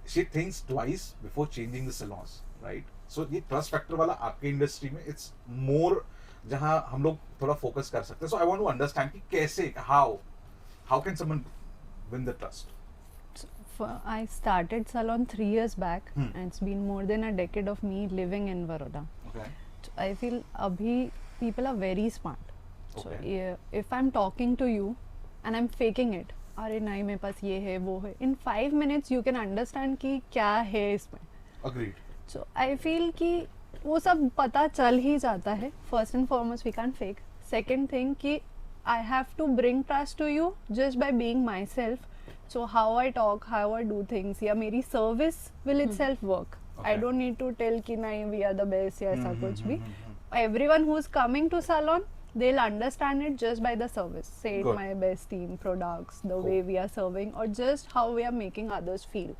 she thinks twice before changing the salons, right? So ये trust factor वाला आपके industry में it's more जहां हम लोग थोड़ा focus कर सकते हैं. सो आई वांट टू अंडरस्टैंड कि कैसे, how can someone win the trust? I started salon 3 years back, Hmm. and it's been more than a decade of me living in Baroda. Okay. So I feel abhi people are very smart. So Okay. yeah, if I'm talking to you and I'm faking it, अरे नहीं मेरे पास ये है वो है, in 5 minutes you can understand कि क्या है इसमें. Agreed. So I feel कि वो सब पता चल ही जाता है. First and foremost we can't fake. Second thing कि I have to bring trust to you just by being myself. So how I talk, how I do things, या मेरी service will itself work. I Okay. don't need to tell कि नहीं we are the best या ऐसा कुछ भी. Everyone who's coming to salon, they'll understand it just by the service. Say it Good. my best team, products, the Cool. way we are serving, or just how we are making others feel.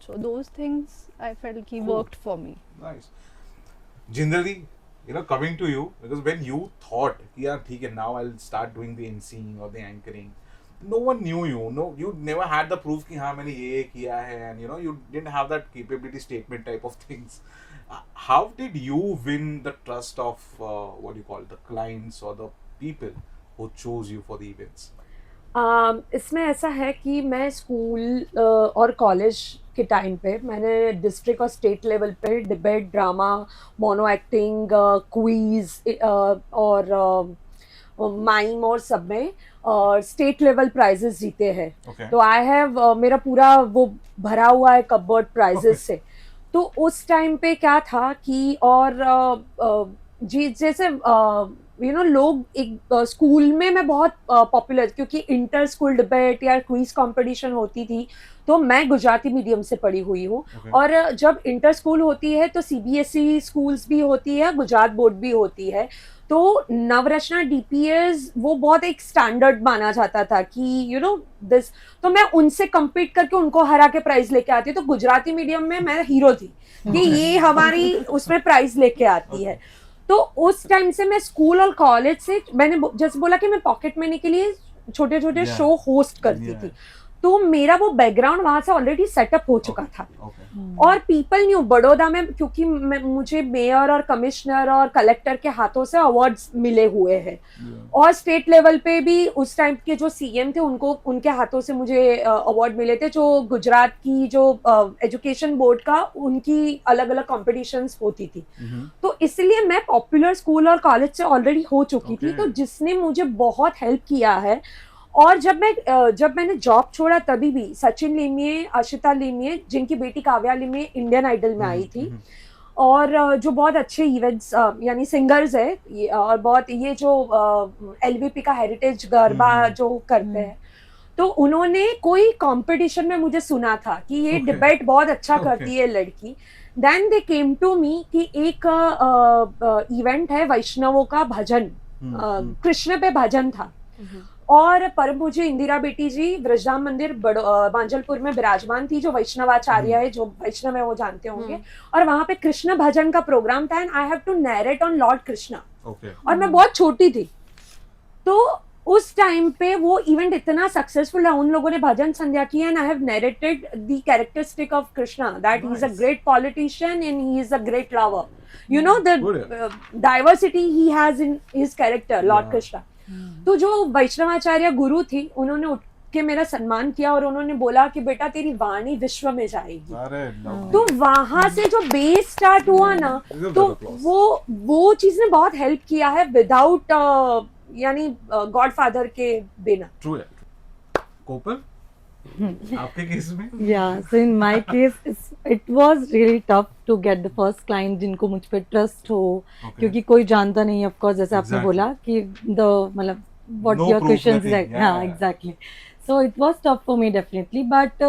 So those things I felt ki Cool. worked for me. Nice. Generally, coming to you, because when you thought, yeah, ठीक है, now I'll start doing the emceeing or the anchoring, no one knew you. No, you never had the proof कि हाँ मैंने ये किया है, and you didn't have that capability statement type of things. How did you win the trust of what do you call the clients or the people who chose you for the events? इसमें ऐसा है कि मैं school और college के time पे मैंने district और स्टेट लेवल पे debate, drama, mono acting, quiz और माइम और सब में स्टेट लेवल प्राइजेस जीते हैं. Okay. तो आई हैव मेरा पूरा वो भरा हुआ है कपबोर्ड प्राइजेस से. तो उस टाइम पे क्या था कि और जी जैसे लोग एक स्कूल में मैं बहुत पॉपुलर, क्योंकि इंटर स्कूल डिबेट या क्विज कंपटीशन होती थी. तो मैं गुजराती मीडियम से पढ़ी हुई हूँ. Okay. और जब इंटर स्कूल होती है तो सीबीएसई स्कूल्स भी होती है, गुजरात बोर्ड भी होती है. तो नवरचना डीपीएस वो बहुत एक स्टैंडर्ड माना जाता था कि दिस. तो मैं उनसे कम्पीट करके उनको हरा के प्राइज लेके आती. तो गुजराती मीडियम में मैं हीरो थी कि ये हमारी उसमें प्राइज लेके आती है. तो उस टाइम से मैं स्कूल और कॉलेज से, मैंने जैसे बोला कि मैं पॉकेट मनी के लिए छोटे छोटे Yeah. शो होस्ट करती Yeah. थी. तो मेरा वो बैकग्राउंड वहां से ऑलरेडी सेटअप हो चुका था. Okay. और पीपल न्यू बड़ौदा में, क्योंकि मुझे मेयर और कमिश्नर और कलेक्टर के हाथों से अवार्ड्स मिले हुए हैं. और स्टेट लेवल पे भी उस टाइम के जो सीएम थे उनके हाथों से मुझे अवार्ड मिले थे. जो गुजरात की जो एजुकेशन बोर्ड का उनकी अलग अलग कॉम्पिटिशन्स होती थी. तो इसलिए मैं पॉपुलर स्कूल और कॉलेज से ऑलरेडी हो चुकी थी. Okay. तो जिसने मुझे बहुत हेल्प किया है. और जब मैंने जॉब छोड़ा तभी भी सचिन लिमिये, अशिता लिमिये, जिनकी बेटी काव्या लिमिये इंडियन आइडल में आई थी, और जो बहुत अच्छे इवेंट्स यानी सिंगर्स है, और बहुत ये जो एलवीपी का हेरिटेज गरबा जो करते हैं. तो उन्होंने कोई कंपटीशन में मुझे सुना था कि ये Okay. डिबेट बहुत अच्छा Okay. करती है लड़की. देन दे केम टू मी कि एक इवेंट है वैष्णवों का भजन, कृष्ण पे भजन था. और परम पूज्य इंदिरा बेटी जी ब्रजधाम मंदिर मांजलपुर में विराजमान थी, जो वैष्णवाचार्य है, जो वैष्णव है वो जानते होंगे. और वहां पे कृष्ण भजन का प्रोग्राम था, and I have to narrate on lord Krishna. Okay. और मैं बहुत छोटी थी. तो उस टाइम पे वो इवेंट इतना सक्सेसफुल रहा, उन लोगों ने भजन संध्या की, and I have narrated the characteristic of Krishna, that he is a Nice. Great politician and he is a great lover. The Good. Diversity he has in his character, Lord Yeah. Krishna. तो जो वैष्णवाचार्य गुरु थी, उन्होंने उठ के मेरा सम्मान किया और उन्होंने बोला कि बेटा तेरी वाणी विश्व में जाएगी. अरे तो वहां से जो बेस स्टार्ट हुआ ना, Deserve तो that applause. वो चीज ने बहुत हेल्प किया है, विदाउट यानी गॉडफादर के बिना. ट्रू है. कोपल, आपके केस में? Yeah, so in my case, it was really tough to get the first client जिनको मुझ पे trust हो, Okay. क्योंकि कोई जानता नहीं, of course, जैसे आपने Exactly. बोला कि मतलब what No your proof, questions nothing. like, Yeah, हाँ, yeah. exactly. So it was tough for me definitely, but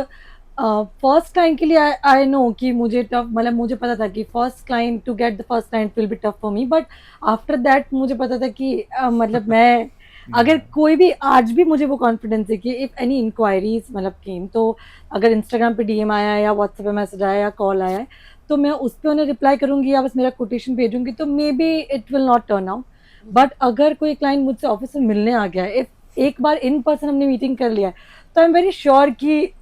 first client के लिए I know कि मुझे tough, मतलब मुझे पता था कि first client, to get the first client will be tough for me, but after that मुझे पता था कि मतलब मैं अगर कोई भी, आज भी मुझे वो कॉन्फिडेंस है कि इफ एनी इंक्वायरीज मतलब केम, तो अगर इंस्टाग्राम पे डीएम आया या व्हाट्सएप पे मैसेज आया या कॉल आया है, तो मैं उस पर उन्हें रिप्लाई करूंगी या बस मेरा कोटेशन भेजूंगी, तो may be it will not turn out. But अगर कोई क्लाइंट मुझसे ऑफिस में मिलने आ गया है, इफ एक बार इन पर्सन हमने मीटिंग कर लिया है, तो आई एम वेरी श्योर कि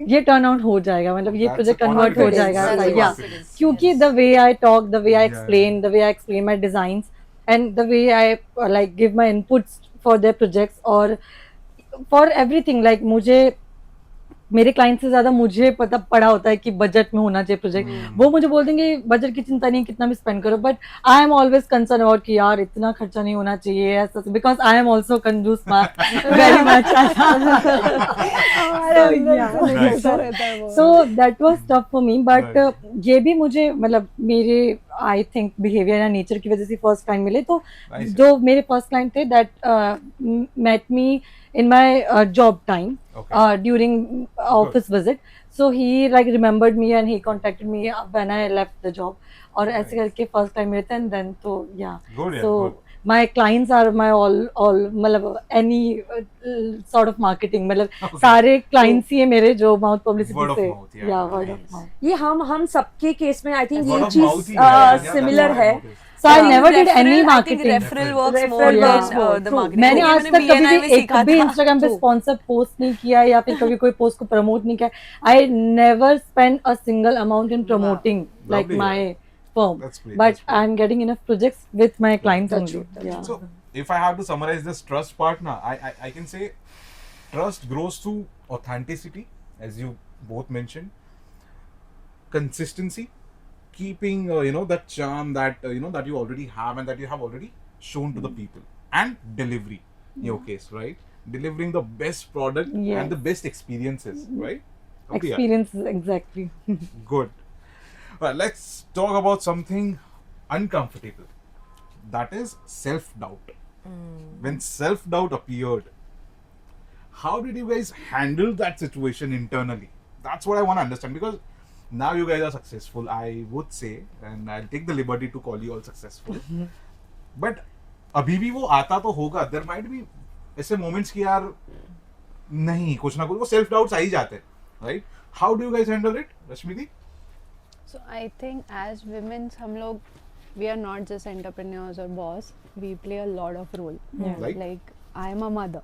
ये टर्न आउट हो जाएगा, मतलब ये That's प्रोजेक्ट a कन्वर्ट हो confidence. जाएगा, That's a या confidence. क्योंकि the way I talk, the way I Yeah, explain, the way I explain my designs and the way I like give my inputs for their projects और for everything, like मुझे मेरे client से ज्यादा मुझे पता पड़ा होता है कि बजट में होना चाहिए प्रोजेक्ट। वो मुझे बोल देंगे बजट की चिंता नहीं, कितना भी स्पेंड करो, but I am always concern about कि यार इतना खर्चा नहीं होना चाहिए ऐसा, बिकॉज आई एम ऑल्सो कंजूस very much. So that was tough for me, but ये भी मुझे मतलब मेरे आई थिंक बिहेवियर या नेचर की वजह से फर्स्ट क्लाइंट मिले। तो Nice. जो मेरे फर्स्ट क्लाइंट थे that met me in my job time, Okay. during office visit, so he like remembered me and he contacted me when I left the job, और ऐसे करके first time मिले थे, and then तो yeah, Good, yeah, so good. my clients are my all मतलब any sort of marketing, मतलब सारे clients ही है मेरे जो mouth publicity Word of से, mouth, yeah. yeah, word of Nice. mouth. ये हम सबके केस में आई थिंक Word ये of mouth चीज ही है, yeah, that's similar what I है। noticed. So I I think never did any referral- I think marketing. referral works Referral more than works more, the true. marketing. मैंने क्योंकि आज मैंने तक कभी BNI भी में एक सीखा भी था। इंस्टाग्राम पे True. स्पॉन्सर पोस्ट नहीं किया या फिर कभी कोई पोस्ट को प्रमोट नहीं किया। I never spend a single amount in promoting like Lovely, my yeah. firm, That's great, but that's great. I'm getting enough projects with my clients That's only. true, that's Yeah. So, if I have to summarize this trust part, na, I can say trust grows through authenticity, as you both mentioned, consistency, keeping that charm that that you already have and that you have already shown to the people, and delivery. In your case, right? Delivering the best product Yes. and the best experiences, right? Okay, yeah. Experiences exactly. Good. Well, let's talk about something uncomfortable. That is self-doubt. When self-doubt appeared, how did you guys handle that situation internally? That's what I want to understand, because now you guys are successful, I would say, and I'll take the liberty to call you all successful. But अभी भी वो आता तो होगा. There might be ऐसे moments कि यार नहीं कुछ ना कुछ वो self doubts आ ही जाते हैं, right? How do you guys handle it, Rashmi di? So I think as women, हम लोग we are not just entrepreneurs or boss. We play a lot of role. Yeah. Like I am a mother.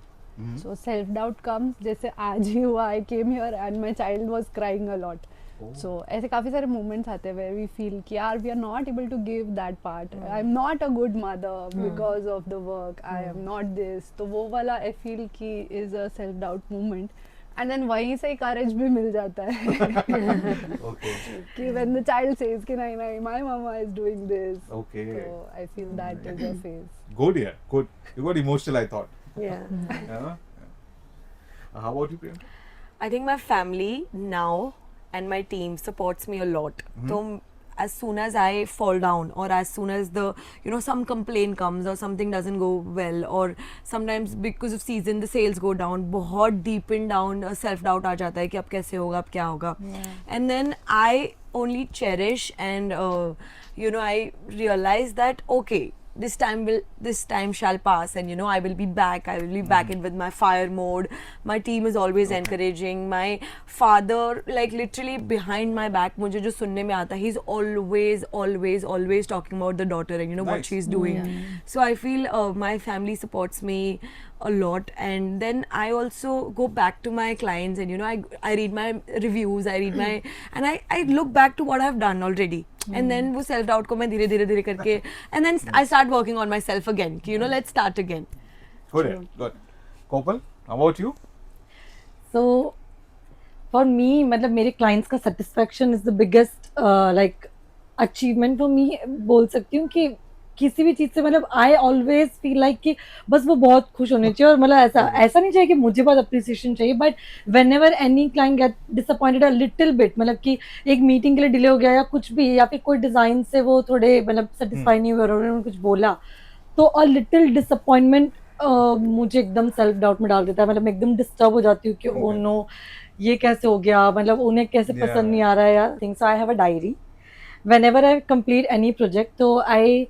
So self doubt comes. जैसे आज ही हुआ, I came here and my child was crying a lot. So ऐसे काफी सारे moments आते हैं where we feel कि यार we are not able to give that part. I'm not a good mother because of the work. I am not this. तो वो वाला I feel कि is a self doubt moment. And then वहीं से courage भी मिल जाता है Okay. कि when the child says कि नहीं नहीं my mama is doing this. Okay. So I feel that is a phase. Good, yeah. Good. You got emotional, I thought. Yeah. Yeah. How about you, Priyanka? I think my family now and my team supports me a lot. So as soon as I fall down or as soon as the some complaint comes or something doesn't go well or sometimes because of season the sales go down, बहुत deep in down self doubt आ जाता है कि अब कैसे होगा, अब क्या होगा. And then I only cherish and I realize that okay, this time shall pass and I will be back. I will be back in with my fire mode. My team is always encouraging. My father, like literally behind my back, मुझे जो सुनने में आता, he's always talking about the daughter and what Nice. she's doing. So I feel my family supports me a lot, and then I also go back to my clients and I read my reviews, I read my and I look back to what I've done already. And then वो self doubt को मैं धीरे करके and then I start working on myself again कि let's start again. Good, yeah. Good. Kopal, how about you? So for me, मतलब मेरे clients का satisfaction is the biggest like achievement for me. बोल सकती हूँ कि किसी भी चीज से मतलब आई ऑलवेज फील लाइक कि बस वो बहुत खुश होने चाहिए और मतलब ऐसा नहीं चाहिए कि मुझे बहुत अप्रिसिएशन चाहिए, but when ever any client get disappointed a little bit, मतलब कि एक मीटिंग के लिए डिले हो गया या कुछ भी, या फिर कोई डिजाइन से वो थोड़े मतलब सेटिस्फाई नहीं हुए और उन्होंने कुछ बोला, तो अ लिटिल डिसअपॉइंटमेंट मुझे एकदम सेल्फ डाउट में डाल देता है. मतलब मैं एकदम डिस्टर्ब हो जाती हूँ कि ओ नो ये कैसे हो गया, मतलब उन्हें कैसे पसंद नहीं आ रहा है या things. I have a diary. Whenever I complete any project, so I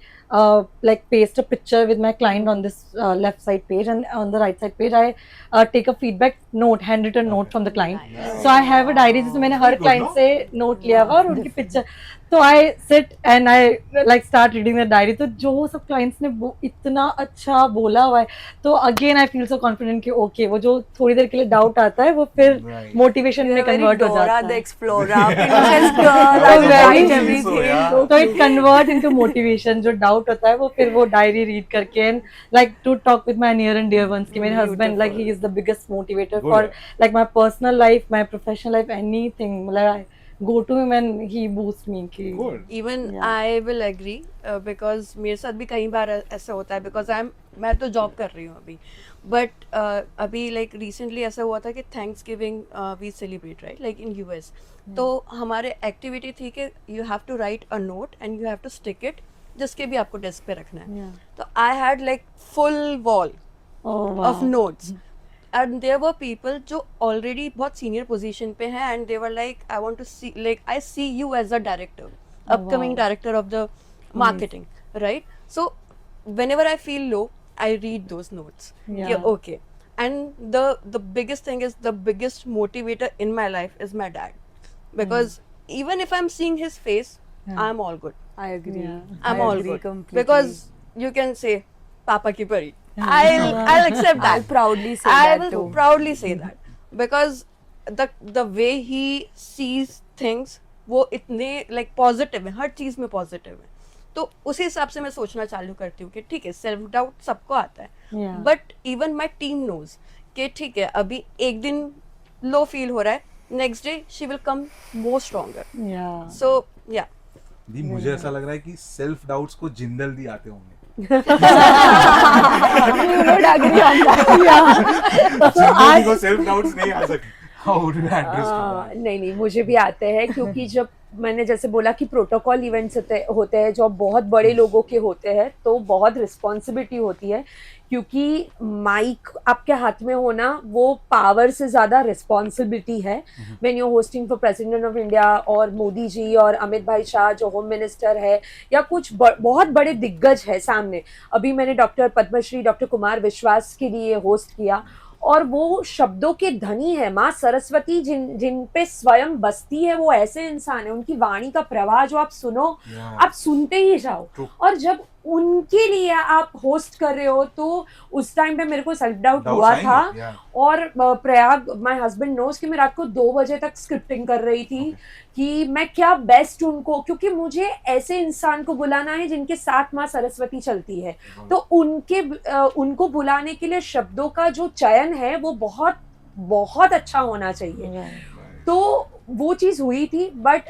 like paste a picture with my client on this left side page, and on the right side page I take a feedback note, handwritten note from the client. So I have a diary जिसमें मैंने हर Good, client no? से note लिया हुआ और उनकी picture. तो I sit and I like start reading the diary. तो जो सब clients ने वो इतना अच्छा बोला हुआ है, तो again I feel so confident कि okay, वो जो थोड़ी देर के लिए doubt आता है वो फिर Right. motivation में convert हो जाता the है. Explorer, Pinterest girl, So I very write so, everything. yeah. तो it convert into motivation. जो doubt होता है वो फिर वो diary read करके and like to talk with my near and dear ones कि मेरे husband like he is the biggest motivator Good, for yeah. like my personal life, my professional life, anything. मतलब I go to him and he boosts me कि Good. Even Yeah. I will agree because मेरे साथ भी कई बार ऐसा होता है because मैं तो जॉब कर रही हूँ अभी बट अभी लाइक रिसेंटली ऐसा हुआ था कि thanksgiving we celebrate right like in US तो हमारे एक्टिविटी थी कि you have to write a note and you have to stick it जिसके भी आपको डेस्क पे रखना है Yeah. तो I had like full wall Oh of notes and there were people जो already बहुत senior position पे हैं and they were like I want to see like I see you as a director upcoming wow. director of the marketing right so whenever I feel low I read those notes Yeah. कि okay and the biggest thing is the biggest motivator in my life is my dad because even if I'm seeing his face Yeah. I'm all good I agree. Yeah. I'm I all agree good completely. because you can say Papa ki pari I'll accept that I'll proudly say I that will too. proudly say that because the way he sees things वो इतने like positive है हर चीज में positive है तो उसी हिसाब से मैं सोचना चालू करती हूँ कि ठीक है सेल्फ डाउट सबको आता है Yeah. But even my team knows कि ठीक है अभी एक दिन लो फील हो रहा है next day she will come more stronger Yeah. सो या दी मुझे ऐसा लग रहा है कि सेल्फ डाउट्स को जिंदल दी आते होंगे You would agree on that. Jindal दी को सेल्फ डाउट्स नहीं आ सकते हाउ वुड यू एड्रेस नहीं नहीं मुझे भी आते हैं क्योंकि जब मैंने जैसे बोला कि प्रोटोकॉल इवेंट्स होते हैं जो बहुत बड़े लोगों के होते हैं तो बहुत रिस्पॉन्सिबिलिटी होती है क्योंकि माइक आपके हाथ में होना वो पावर से ज़्यादा रिस्पॉन्सिबिलिटी है when you hosting for president of India और मोदी जी और अमित भाई शाह जो होम मिनिस्टर है या कुछ बहुत बड़े दिग्गज है सामने अभी मैंने डॉक्टर पद्मश्री डॉक्टर कुमार विश्वास के लिए होस्ट किया और वो शब्दों के धनी है माँ सरस्वती जिन पे स्वयं बसती है वो ऐसे इंसान है उनकी वाणी का प्रवाह जो आप सुनो आप सुनते ही जाओ True. और जब उनके लिए आप होस्ट कर रहे हो तो उस टाइम पे मेरे को सेल्फ डाउट हुआ था और प्रयाग माय हस्बैंड नोस कि मैं रात को 2 बजे तक स्क्रिप्टिंग कर रही थी कि मैं क्या बेस्ट उनको क्योंकि मुझे ऐसे इंसान को बुलाना है जिनके साथ माँ सरस्वती चलती है तो उनको बुलाने के लिए शब्दों का जो चयन है वो बहुत बहुत अच्छा होना चाहिए तो वो चीज़ हुई थी बट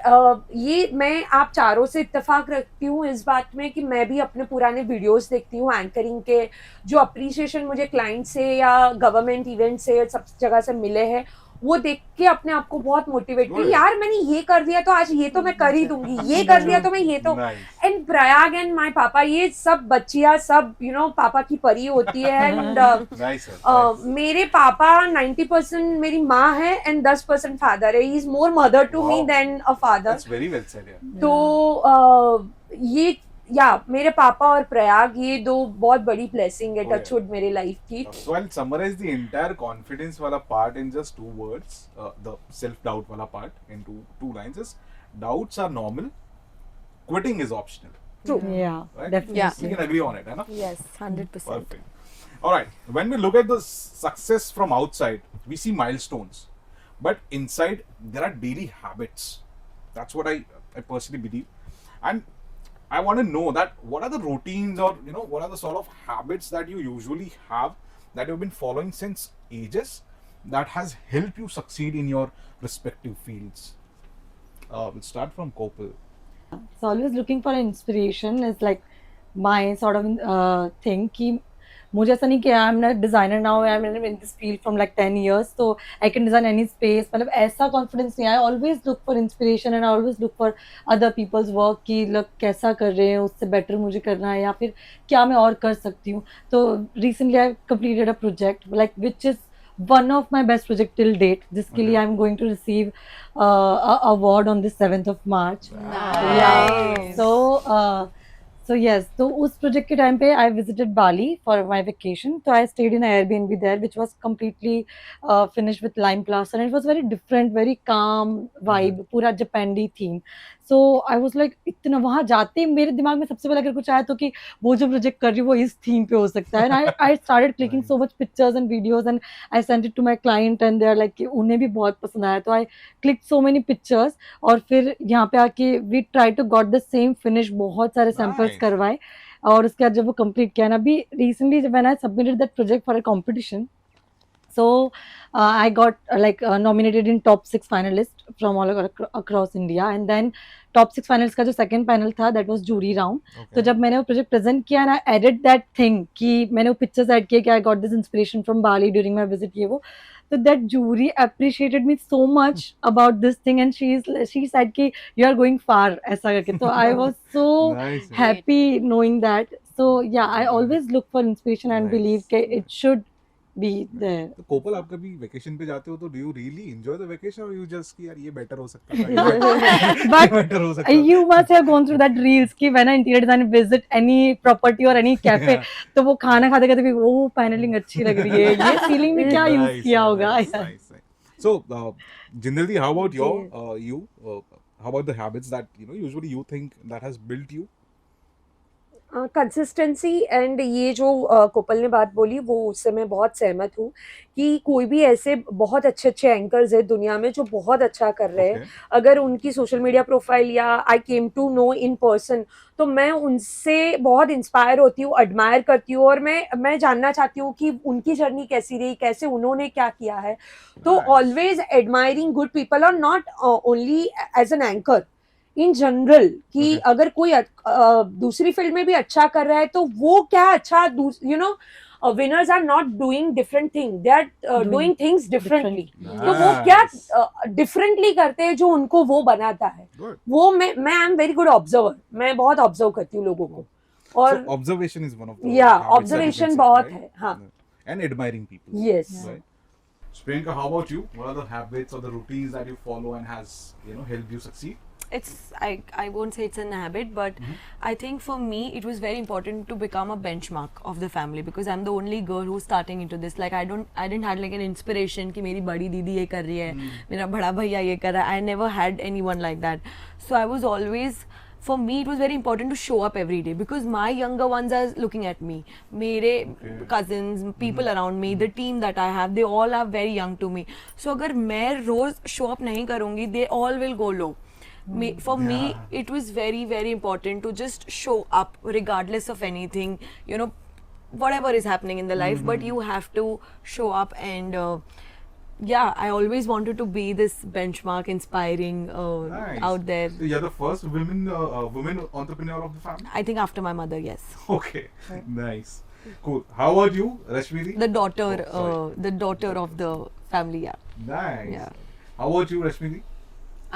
ये मैं आप चारों से इत्तेफाक रखती हूँ इस बात में कि मैं भी अपने पुराने वीडियोस देखती हूँ एंकरिंग के जो अप्रिसिएशन मुझे क्लाइंट से या गवर्नमेंट इवेंट से सब जगह से मिले हैं वो देख के अपने आप को बहुत मोटिवेट की यार मैंने ये कर दिया तो आज ये तो मैं कर ही दूंगी ये कर दिया तो मैं ये तो एंड प्रयाग एंड माय पापा ये सब बच्चियां सब यू नो पापा की परी होती है एंड मेरे पापा 90% मेरी माँ है एंड 10% फादर है he is more mother to me than a father that's very well said तो ये या मेरे पापा और प्रयाग ये दो बहुत बड़ी ब्लेसिंग है टचवुड मेरे लाइफ की So I'll summarize the entire confidence wala part in just 2 words. The self-doubt wala part in two lines is doubts are normal, quitting is optional. True. Yeah, Right? definitely. Yeah. We can agree on it, है ना? Yes, 100%. Perfect. All right. When we look at the success from outside, we see milestones, but inside there are daily habits. That's what I personally believe, and I want to know that what are the routines or what are the sort of habits that you usually have that you've been following since ages that has helped you succeed in your respective fields. We'll start from Kopal. So always looking for inspiration is like my sort of thing कि मुझे ऐसा नहीं कि आई am not designer now I am in this field from like 10 years तो I can design any space मतलब ऐसा confidence नहीं आया always look for inspiration and always look for other people's work कि लोग कैसा कर रहे हैं उससे बेटर मुझे करना है या फिर क्या मैं और कर सकती हूँ तो recently I completed a project like which is one of my best project till date जिसके लिए I'm going to receive a award on the 7th of March. Nice. Yeah. So yes, तो उस project के time पे I visited Bali for my vacation. So I stayed in an Airbnb there, which was completely finished with lime plaster, and it was very different, very calm vibe, पूरा Japandi theme. So I was like, इतना वहाँ जाते ही मेरे दिमाग में सबसे पहले अगर कुछ आया तो कि वो जो project कर रही हूँ वो इस theme पे हो सकता है. And I started clicking so much pictures and videos, and I sent it to my client, and they are like कि उन्हें भी बहुत पसंद आया. तो I clicked so many pictures, और फिर यहाँ पे आके we try to got the same finish, बहुत सारे सैंपल्स Nice. करवाए, और उसके बाद जब वो कंप्लीट किया ना, अभी recently when I submitted that project for a competition, so I got nominated in top 6 finalists from all across India, and then top 6 finalists का जो second panel था, that was jury round. तो जब मैंने वो project present किया ना, I added that thing कि मैंने वो pictures add किए कि I got this inspiration from Bali during my visit, ये वो. So that jury appreciated me so much about this thing, and she said कि you are going far, ऐसा करके. तो I was so Nice. happy knowing that. So yeah, I always look for inspiration and Nice. believe that it should be there. तो कोपल, आप कभी vacation पे जाते हो तो do you really enjoy the vacation, और यू जस्ट कि यार ये बेटर हो सकता था, ये But बेटर हो सकता था? you must have gone through that reels कि when an interior designer visit any property or any cafe, तो वो खाना खाते खाते भी वो पैनलिंग अच्छी लग रही है, ये सीलिंग में क्या यूज Nice, किया होगा. nice, nice, nice. So, Jindal ji, how about how about the habits that usually you think that has built you? Consistency and ये जो कोपल ने बात बोली वो उससे मैं बहुत सहमत हूँ कि कोई भी ऐसे बहुत अच्छे अच्छे एंकर्स है दुनिया में जो बहुत अच्छा कर रहे हैं, Okay. अगर उनकी सोशल मीडिया प्रोफाइल या I came to know in person, तो मैं उनसे बहुत इंस्पायर होती हूँ, एडमायर करती हूँ, और मैं जानना चाहती हूँ कि उनकी जर्नी कैसी रही, कैसे उन्होंने क्या किया है. तो Nice. Always admiring good people, और not only as an anchor, in general कि Okay. अगर कोई दूसरी फील्ड में भी अच्छा कर रहा है तो वो क्या अच्छा, winners are not doing different thing, they are doing things differently. तो वो क्या डिफरेंटली करते हैं जो उनको वो बनाता है. Good. वो मैं I am very good observer, मैं बहुत ऑब्जर्व करती हूँ लोगों को, और So observation is one of the या habits that you can observation say, बहुत right? है. हाँ. And admiring people. Yes. Right. So, Priyanka, how about you? What are the habits or the routines that you follow and has helped you succeed? It's I won't say it's an habit, but I think for me it was very important to become a benchmark of the family, because I'm the only girl who's starting into this. Like I didn't had like an inspiration कि मेरी बड़ी दीदी ये कर रही है, मेरा बड़ा भैया ये कर रहा है. I never had anyone like that. So I was always, for me it was very important to show up every day, because my younger ones are looking at me. मेरे cousins, people around me, the team that I have, they all are very young to me. So अगर मैं रोज show up नहीं करूँगी, they all will go low. For me, it was very, very important to just show up regardless of anything, whatever is happening in the life, but you have to show up. And I always wanted to be this benchmark, inspiring Nice. out there. So you're the first women entrepreneur of the family? I think after my mother, yes. Okay. Nice. Cool. How about you, Rashmini? The daughter, Oh, sorry. the daughter of the family, yeah. Nice. Yeah. How about you, Rashmini?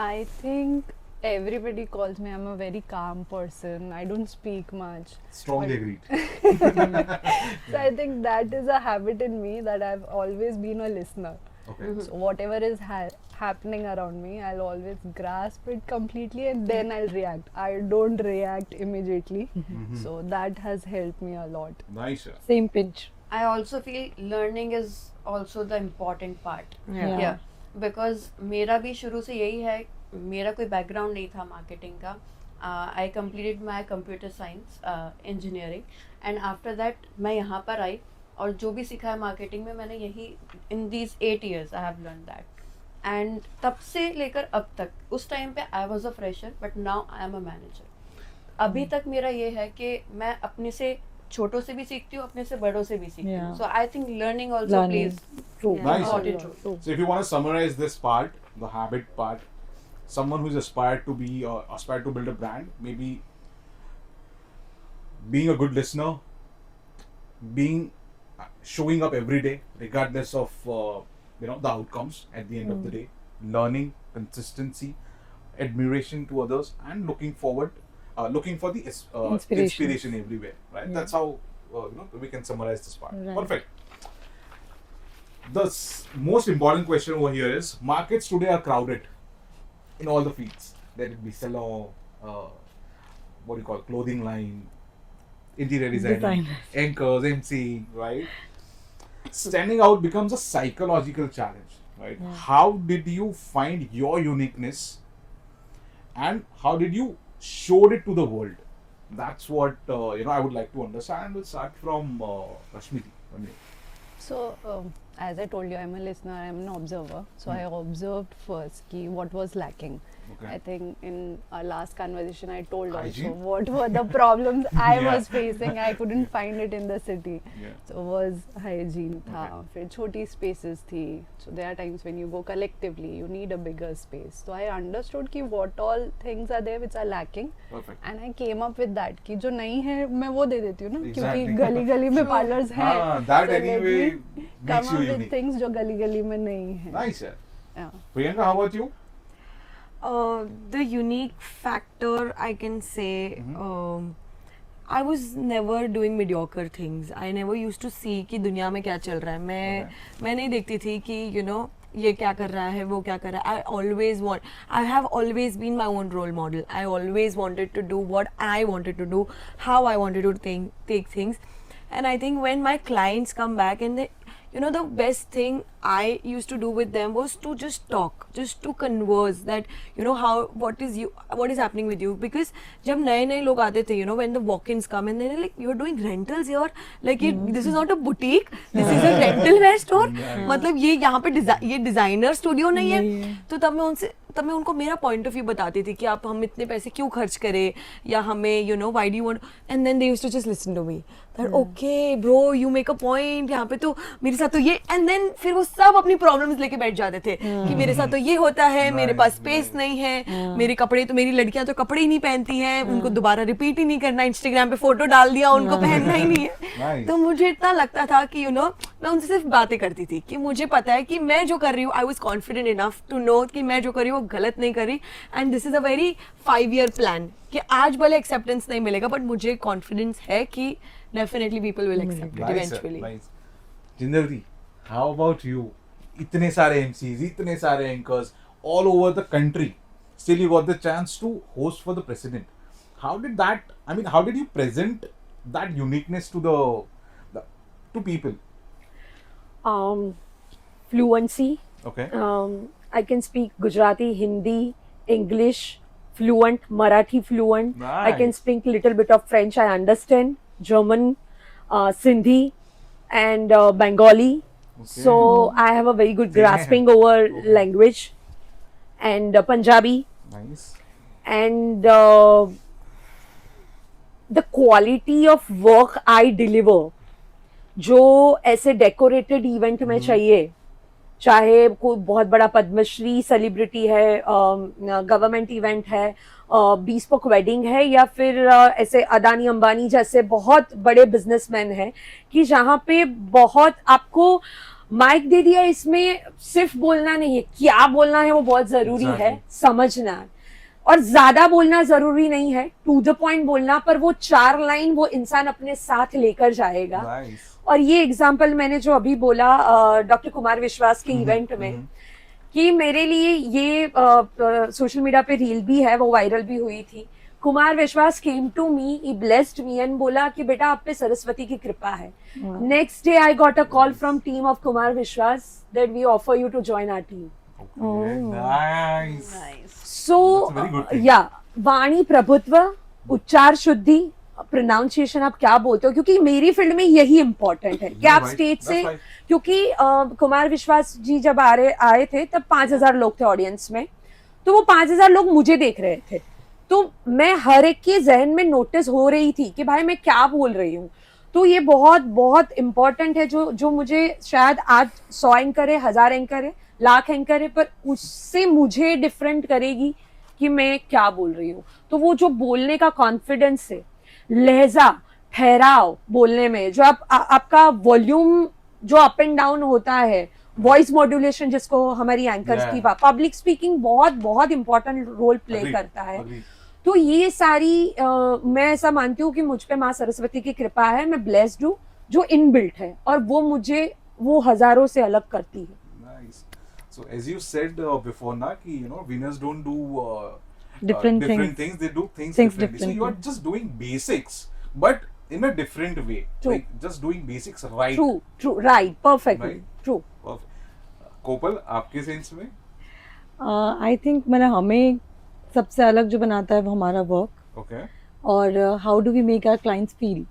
I think everybody calls me I'm a very calm person. I don't speak much. Strongly But- agreed. So I think that is a habit in me, that I've always been a listener. Okay. So whatever is happening around me, I'll always grasp it completely and then I'll react. I don't react immediately. So that has helped me a lot. Nice. Same pinch. I also feel learning is also the important part. Yeah. Yeah. Because मेरा भी शुरू से यही है, मेरा कोई background नहीं था मार्केटिंग का. I completed my computer science engineering, and after that मैं यहाँ पर आई, और जो भी सीखा है मार्केटिंग में मैंने यही in these 8 years I have learn that. And तब से लेकर अब तक, उस टाइम पे I was a fresher but now I am a manager. अभी तक मेरा ये है कि मैं अपने से छोटों से भी सीखती हूँ, अपने से बड़ों से भी सीखती हूँ. Yeah. So I think learning also Learning. Plays True. Yeah. Nice. important role. So if you want to summarize this part, the habit part, someone who's aspired to build a brand, maybe being a good listener, showing up every day regardless of the outcomes at the end of the day, learning, consistency, admiration to others, and looking for the inspiration everywhere, right? Yeah. That's how we can summarize this part. Right. Perfect. The most important question over here is, markets today are crowded in all the fields. There will be salon, what do you call, clothing line, interior designing, Designers. anchors, MC, right? Standing out becomes a psychological challenge, right? How did you find your uniqueness, and how did you show it to the world? That's what I would like to understand. We'll start from Rashmiti. So, as I told you, I'm a listener, I'm an observer. So, I observed first ki what was lacking. Okay. I think in our last conversation, I told Hygiene? also what were the problems I Yeah. was facing. I couldn't find it in the city. Yeah. So, was hygiene tha, Okay. फिर छोटी spaces थी. So, there are times when you go collectively, you need a bigger space. So, I understood ki what all things are there which are lacking. Perfect. And I came up with that कि जो नहीं है मैं वो दे देती हूँ ना Exactly. क्योंकि गली गली में parlors हैं. हाँ, that So let anyway me makes come you up with unique. things जो गली गली में नहीं है. Nice. Yeah. Yeah. Priyanka, how about you? The unique factor I can say, I was never doing mediocre things. I never used to see कि दुनिया में क्या चल रहा है. मैं नहीं देखती थी कि ये क्या कर रहा है, वो क्या कर रहा है. I have always been my own role model. I always wanted to do what I wanted to do, how I wanted to take things. And I think when my clients come back and they, the best thing I used to do with them was to just talk, just to converse that, what is happening with you. Because जब नए लोग आते थे, when the walk-ins come and they're like, you're doing rentals here, like this is not a boutique, this is a rental wear store. मतलब ये यहाँ पे ये designer studio नहीं है. तो तब मैं उनको मेरा point of view बताती थी कि आप हम इतने पैसे क्यों खर्च करें या हमें why do you want, and then they used to just listen to me that okay bro you make a point, यहाँ पे तो मेरे साथ तो ये, and then फिर वो सब अपनी प्रॉब्लम्स लेके बैठ जाते थे कि मेरे साथ तो ये होता है, मेरे पास स्पेस नहीं है, मेरे कपड़े तो, मेरी लड़कियां तो कपड़े ही नहीं पहनती हैं, उनको दोबारा रिपीट ही नहीं करना, इंस्टाग्राम पे फोटो डाल दिया, उनको पहनना ही नहीं है. तो मुझे इतना लगता था कि मैं उनसे सिर्फ बातें करती थी कि मुझे पता है कि मैं जो कर रही हूँ, I was confident enough to know कि मैं जो कर रही हूँ वो गलत नहीं कर रही. And this is a very 5-year plan कि आज भले एक्सेप्टेंस नहीं मिलेगा बट मुझे कॉन्फिडेंस है कि definitely people will accept it eventually. Nice. Jinderji, how about you? इतने सारे MCs, इतने सारे anchors all over the country. Still you got the chance to host for the president. How did you present that uniqueness to to people? Fluency. Okay. I can speak Gujarati, Hindi, English fluent, Marathi fluent. I can Nice. speak little bit of French. I understand German, Sindhi, and Bengali. So I have a very good grasping over language, and Punjabi, Nice. and the quality of work I deliver, जो ऐसे decorated event में चाहिए, चाहे कोई बहुत बड़ा Padmashri celebrity है, government event है, बीस्पोक वेडिंग है, या फिर ऐसे अदानी अंबानी जैसे बहुत बड़े बिजनेसमैन हैं कि जहाँ पे बहुत आपको माइक दे दिया, इसमें सिर्फ बोलना नहीं है, क्या बोलना है वो बहुत जरूरी है, समझना, और ज्यादा बोलना जरूरी नहीं है, टू द पॉइंट बोलना, पर वो 4 लाइन वो इंसान अपने साथ लेकर जाएगा. Nice. और ये एग्जाम्पल मैंने जो अभी बोला डॉक्टर कुमार विश्वास के इवेंट में, कि मेरे लिए ये सोशल मीडिया पे रील भी है, वो वायरल भी हुई थी. Kumar Vishwas came to me, he blessed me and बोला कि बेटा आप पे सरस्वती की कृपा है. Next day I got a call from team of Kumar Vishwas that we offer you to join our team. Okay. Nice. So That's a very good thing. या वाणी प्रभुत्व, उच्चार शुद्धि, प्रोनाउंसिएशन आप क्या बोलते हो, क्योंकि मेरी फील्ड में यही इम्पोर्टेंट है कि आप right. स्टेज That's से, right. क्योंकि कुमार विश्वास जी जब आए थे तब 5000 लोग थे ऑडियंस में, तो वो 5000 लोग मुझे देख रहे थे, तो मैं हर एक के जहन में नोटिस हो रही थी कि भाई मैं क्या बोल रही हूँ. तो ये बहुत बहुत इम्पोर्टेंट है, जो मुझे शायद आज 100 एंकर है, 1000 एंकर है, लाख एंकर है, पर उससे मुझे डिफरेंट करेगी कि मैं क्या बोल रही हूँ. तो वो जो बोलने का कॉन्फिडेंस है, लहजा, ठहराव बोलने में, जो आपका वॉल्यूम जो अप एंड डाउन होता है, वॉइस मॉड्यूलेशन जिसको हमारी एंकर्स की पब्लिक स्पीकिंग बहुत बहुत इंपॉर्टेंट रोल प्ले Agreed. करता है. Agreed. तो ये सारी मैं ऐसा मानती हूँ कि मुझ पे माँ सरस्वती की कृपा है, मैं ब्लेस्ड हूँ, जो इनबिल्ट है, और वो मुझे वो हजारों से अलग करती है. Nice. So as you said before, na, ki, winners don't do Different different things. things. They do things Things differently. So you are differently. just doing basics, but in a different way. True. Like just doing basics right. True, right, perfectly, Right. true. Perfect. कोपल आपके sense में? I think मतलब हमें सबसे अलग जो बनाता है वो हमारा वर्क Okay. और how do we make our clients feel.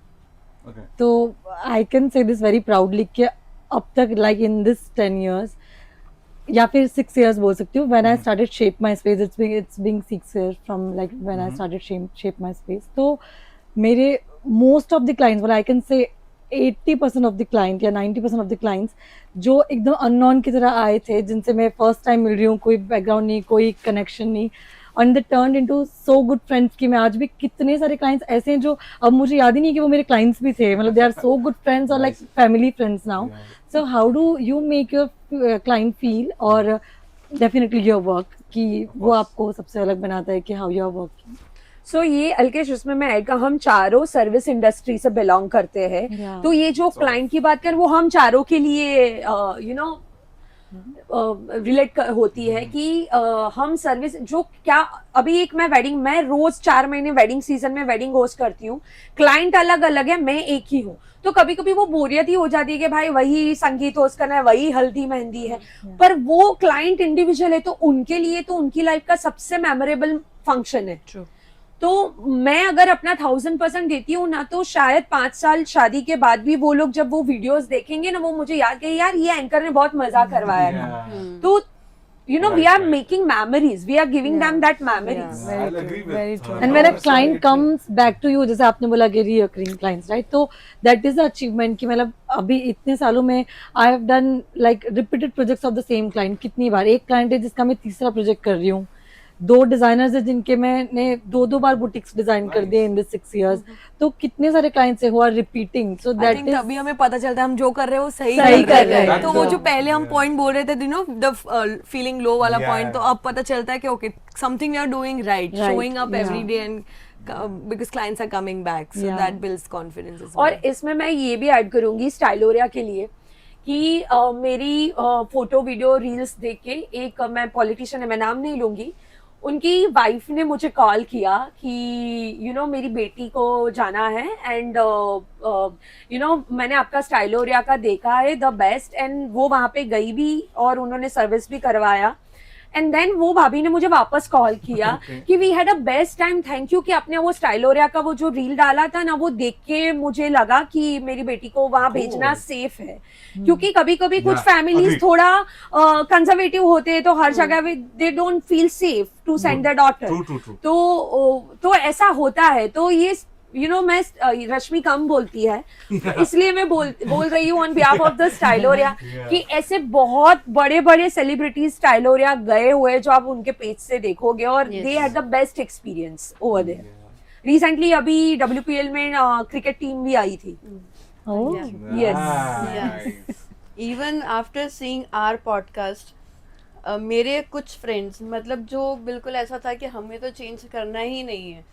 Okay. तो I can say this very proudly कि अब तक लाइक इन दिस 10 years या फिर 6 years बोल सकती हूँ, when I started shape my space, it's being 6 years from like when I started shape my space. तो मेरे most of the clients, well I can say 80% of the client या 90% of the clients जो एकदम unknown की तरह आए थे, जिनसे मैं first time मिल रही हूँ, कोई background नहीं, कोई connection नहीं, and they turned into so good friends कि मैं आज भी कितने सारे clients ऐसे हैं जो अब मुझे याद ही नहीं कि वो मेरे clients भी थे, मतलब they are so good friends or like Nice. family friends now. Yeah. So how do you make your client feel और definitely your work कि वो course. आपको सबसे अलग बनाता है कि how you are working. सो ये अलकेश, उसमें मैं ऐड का, हम चारों सर्विस इंडस्ट्री से बिलोंग करते हैं. Yeah. तो ये जो So- क्लाइंट की बात कर, वो हम चारों के लिए यू नो रिलेट होती है कि हम सर्विस जो क्या, अभी एक मैं रोज 4 महीने वेडिंग सीजन में वेडिंग होस्ट करती हूँ. क्लाइंट अलग अलग है, मैं एक ही हूँ. तो कभी कभी वो बोरियत ही हो जाती है कि भाई वही संगीत होस्ट करना है, वही हल्दी मेहंदी है. पर वो क्लाइंट इंडिविजुअल है, तो उनके लिए तो उनकी लाइफ का सबसे मेमोरेबल फंक्शन है. True. तो मैं अगर अपना 1000% देती हूँ ना, तो शायद 5 साल शादी के बाद भी वो लोग जब वो वीडियोस देखेंगे ना, वो मुझे याद करें, यार ये एंकर ने बहुत मजा करवाया था. Yeah. तो you know we Right, are right. Making memories, we are giving Yeah. Them that Yeah. Memories. Very I'll true, agree with very her. true. No, And when a it's client definitely- comes back to you, जैसे आपने बोला कि reoccurring clients, right? तो that is the achievement कि मतलब अभी इतने सालों में I have done like repeated projects of the same client. कितनी बार एक client है जिसका मैं तीसरा प्रोजेक्ट कर रही हूँ, 2 डिजाइनर्स है जिनके मैंने 2 बार बुटीक्स डिजाइन कर दिए इन दिस 6 years. तो कितने सारे clients है who are repeating. So I that think is तभी हमें पता चलता है हम जो कर रहे हैं वो सही सही कर रहे हैं. तो वो जो That's पहले हम yeah. पॉइंट बोल रहे थे, you know the feeling low वाला Yeah. पॉइंट, तो अब पता चलता है कि okay something you are doing right, Right, showing up yeah. Every day and because clients are coming back, so Yeah. That builds confidence as और इसमें मैं ये भी ऐड करूंगी स्टाइलोरिया के लिए कि मेरी फोटो वीडियो रील्स देख के एक मैं पॉलिटिशियन है, मैं नाम नहीं लूंगी, उनकी वाइफ ने मुझे कॉल किया कि यू नो मेरी बेटी को जाना है एंड यू नो मैंने आपका स्टाइलोरिया का देखा है द बेस्ट, एंड वो वहां पे गई भी और उन्होंने सर्विस भी करवाया. एंड देन वो भाभी ने मुझे वापस कॉल किया कि we had a best time, thank you कि आपने वो स्टाइलोरिया का वो जो रील डाला था ना, वो देख के मुझे लगा कि मेरी बेटी को वहां भेजना सेफ है. क्योंकि कभी कभी कुछ Yeah, फैमिलीज agreed. थोड़ा कंजर्वेटिव होते हैं, तो हर जगह they don't feel safe to send their daughter. True, true, true. तो ऐसा होता है. तो ये यू नो मैं रश्मि कम बोलती है, इसलिए मैं बोल रही हूँ on behalf of the Styloria Yeah. कि ऐसे बहुत बड़े बड़े सेलिब्रिटीज स्टाइलोरिया गए हुए जो आप उनके पेज से देखोगे, और Yes. They had the best experience over there. Recently अभी WPL में क्रिकेट टीम भी आई थी. oh. Yes. Nice. Even after seeing our podcast, मेरे कुछ फ्रेंड्स मतलब जो बिल्कुल ऐसा था कि हमें तो चेंज करना ही नहीं है,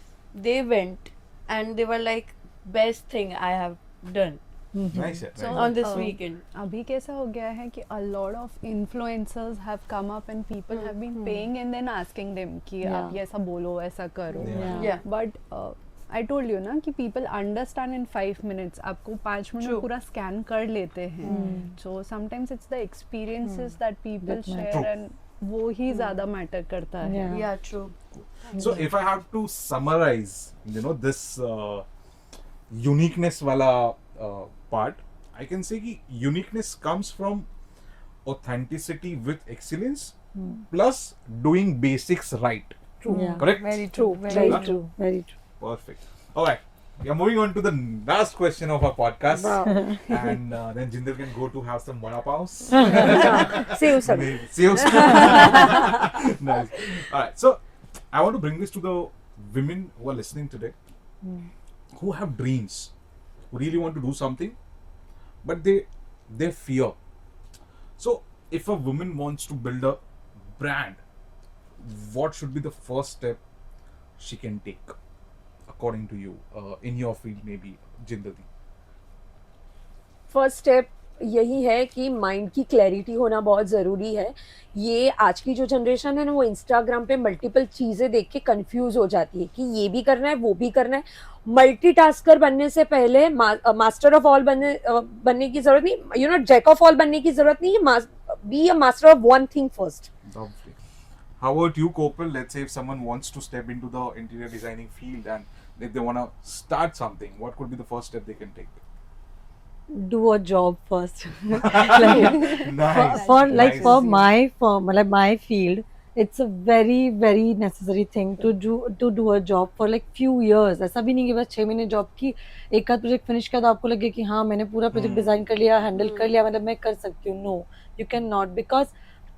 they went and they were like best thing I have done Nice, yeah, So- nice. on this Oh. weekend. अभी कैसा हो गया है कि a lot of influencers have come up and people have been paying and then asking them कि आप Yeah. ये ऐसा बोलो, ऐसा करो. Yeah. Yeah. But I told you ना कि people understand in 5 minutes, आपको 5 मिनट True. में पूरा स्कैन कर लेते हैं. So sometimes it's the experiences that people That share matter. and वो ही ज़्यादा मैटर करता है. Yeah. Yeah, true. So if I have to summarize, you know, this uniqueness wala part, I can say कि uniqueness comes from authenticity with excellence plus doing basics right. Yeah. Correct? Very True, true, very Huh? True, very true. Perfect. All right. We are moving on to the last question of our podcast, and then Jinder can go to have some vada paos. See you, sir. See you soon. Nice. All right. So I want to bring this to the women who are listening today, who have dreams, who really want to do something, but they fear. So if a woman wants to build a brand, what should be the first step she can take, according to you, in your field, maybe Jinder? First step यही है कि mind की clarity होना बहुत ज़रूरी है। ये आज की जो जनरेशन है ना, वो इंस्टाग्राम पे मल्टीपल चीज़ें देख के कंफ्यूज हो जाती है कि ये भी करना है, वो भी करना है। मल्टीटास्कर बनने से पहले मास्टर ऑफ ऑल बनने की ज़रूरत नहीं, you know, jack of all बनने की ज़रूरत नहीं है। Be a master of one thing first. Lovely. How about you, Kopil? Let's say if someone wants to step into the interior designing field and if they want to start something, what could be the first step they can take? Do a job first. Nice. For like Nice. for my firm, like my field, it's a very necessary thing to do a job for like few years. ऐसा भी नहीं कि बस 6 महीने job की, एक आध project finish किया तो आपको लगे कि हाँ मैंने पूरा प्रोजेक्ट डिजाइन कर लिया, हैंडल कर लिया, मतलब मैं कर सकती हूँ. No, you can not, because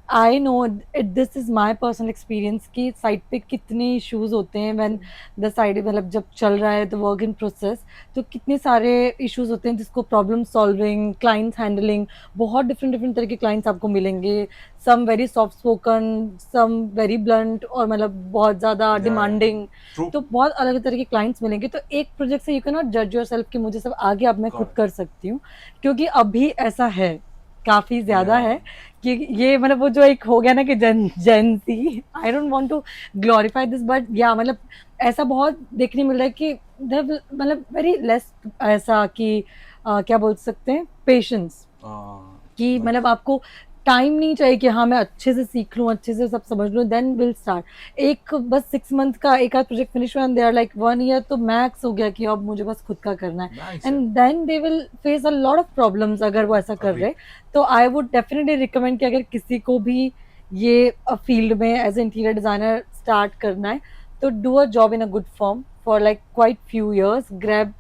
I know this is my personal experience कि साइट पे कितने इश्यूज होते हैं व्हेन द साइड, मतलब जब चल रहा है द वर्क इन प्रोसेस, तो कितने सारे इश्यूज होते हैं जिसको प्रॉब्लम सॉल्विंग, क्लाइंट्स हैंडलिंग, बहुत डिफरेंट तरह के क्लाइंट्स आपको मिलेंगे. Some very soft spoken, some very blunt, और मतलब बहुत ज़्यादा डिमांडिंग. True. तो बहुत अलग तरह के क्लाइंट्स मिलेंगे. तो एक प्रोजेक्ट से यू कैन नॉट जज योर सेल्फ कि मुझे सब आगे अब मैं खुद Correct. कर सकती हूँ, क्योंकि अभी ऐसा है, काफ़ी ज़्यादा Yeah. है कि ये मतलब वो जो एक हो गया ना कि Gen Z, I don't want to glorify this, but yeah मतलब ऐसा बहुत देखने मिल रहा है कि मतलब वेरी लेस ऐसा कि क्या बोल सकते हैं, पेशेंस, कि Nice. मतलब आपको टाइम नहीं चाहिए कि हाँ मैं अच्छे से सीख लूँ, अच्छे से सब समझ लूँ, देन विल स्टार्ट. एक बस 6 मंथ का एक आध प्रोजेक्ट फिनिश हुआ and they are like 1 year, तो मैक्स हो गया कि अब मुझे बस खुद का करना है. Nice. And then they will face a lot of problems अगर वो ऐसा कर Agree. रहे. तो आई वुड डेफिनेटली रिकमेंड कि अगर किसी को भी ये फील्ड में एज इंटीरियर डिजाइनर स्टार्ट करना है, तो do a job in a good firm for like quite few years, grab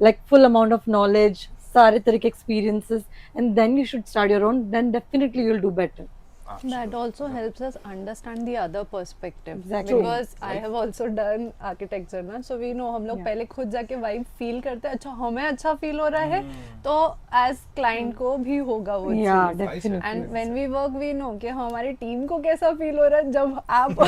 like full amount of knowledge, सारे तरह के experiences, and then you should start your own, then definitely you'll do better. That also helps us understand the other perspective. Exactly. Because I have also done architecture ना, so we know हम लोग Yeah. पहले खुद जाके vibe feel करते हैं, अच्छा हमें अच्छा feel हो रहा है, तो as client को भी होगा वो Yeah, cheese. definitely. And when we work, we know कि हमारी टीम को कैसा फील हो रहा है जब आप तो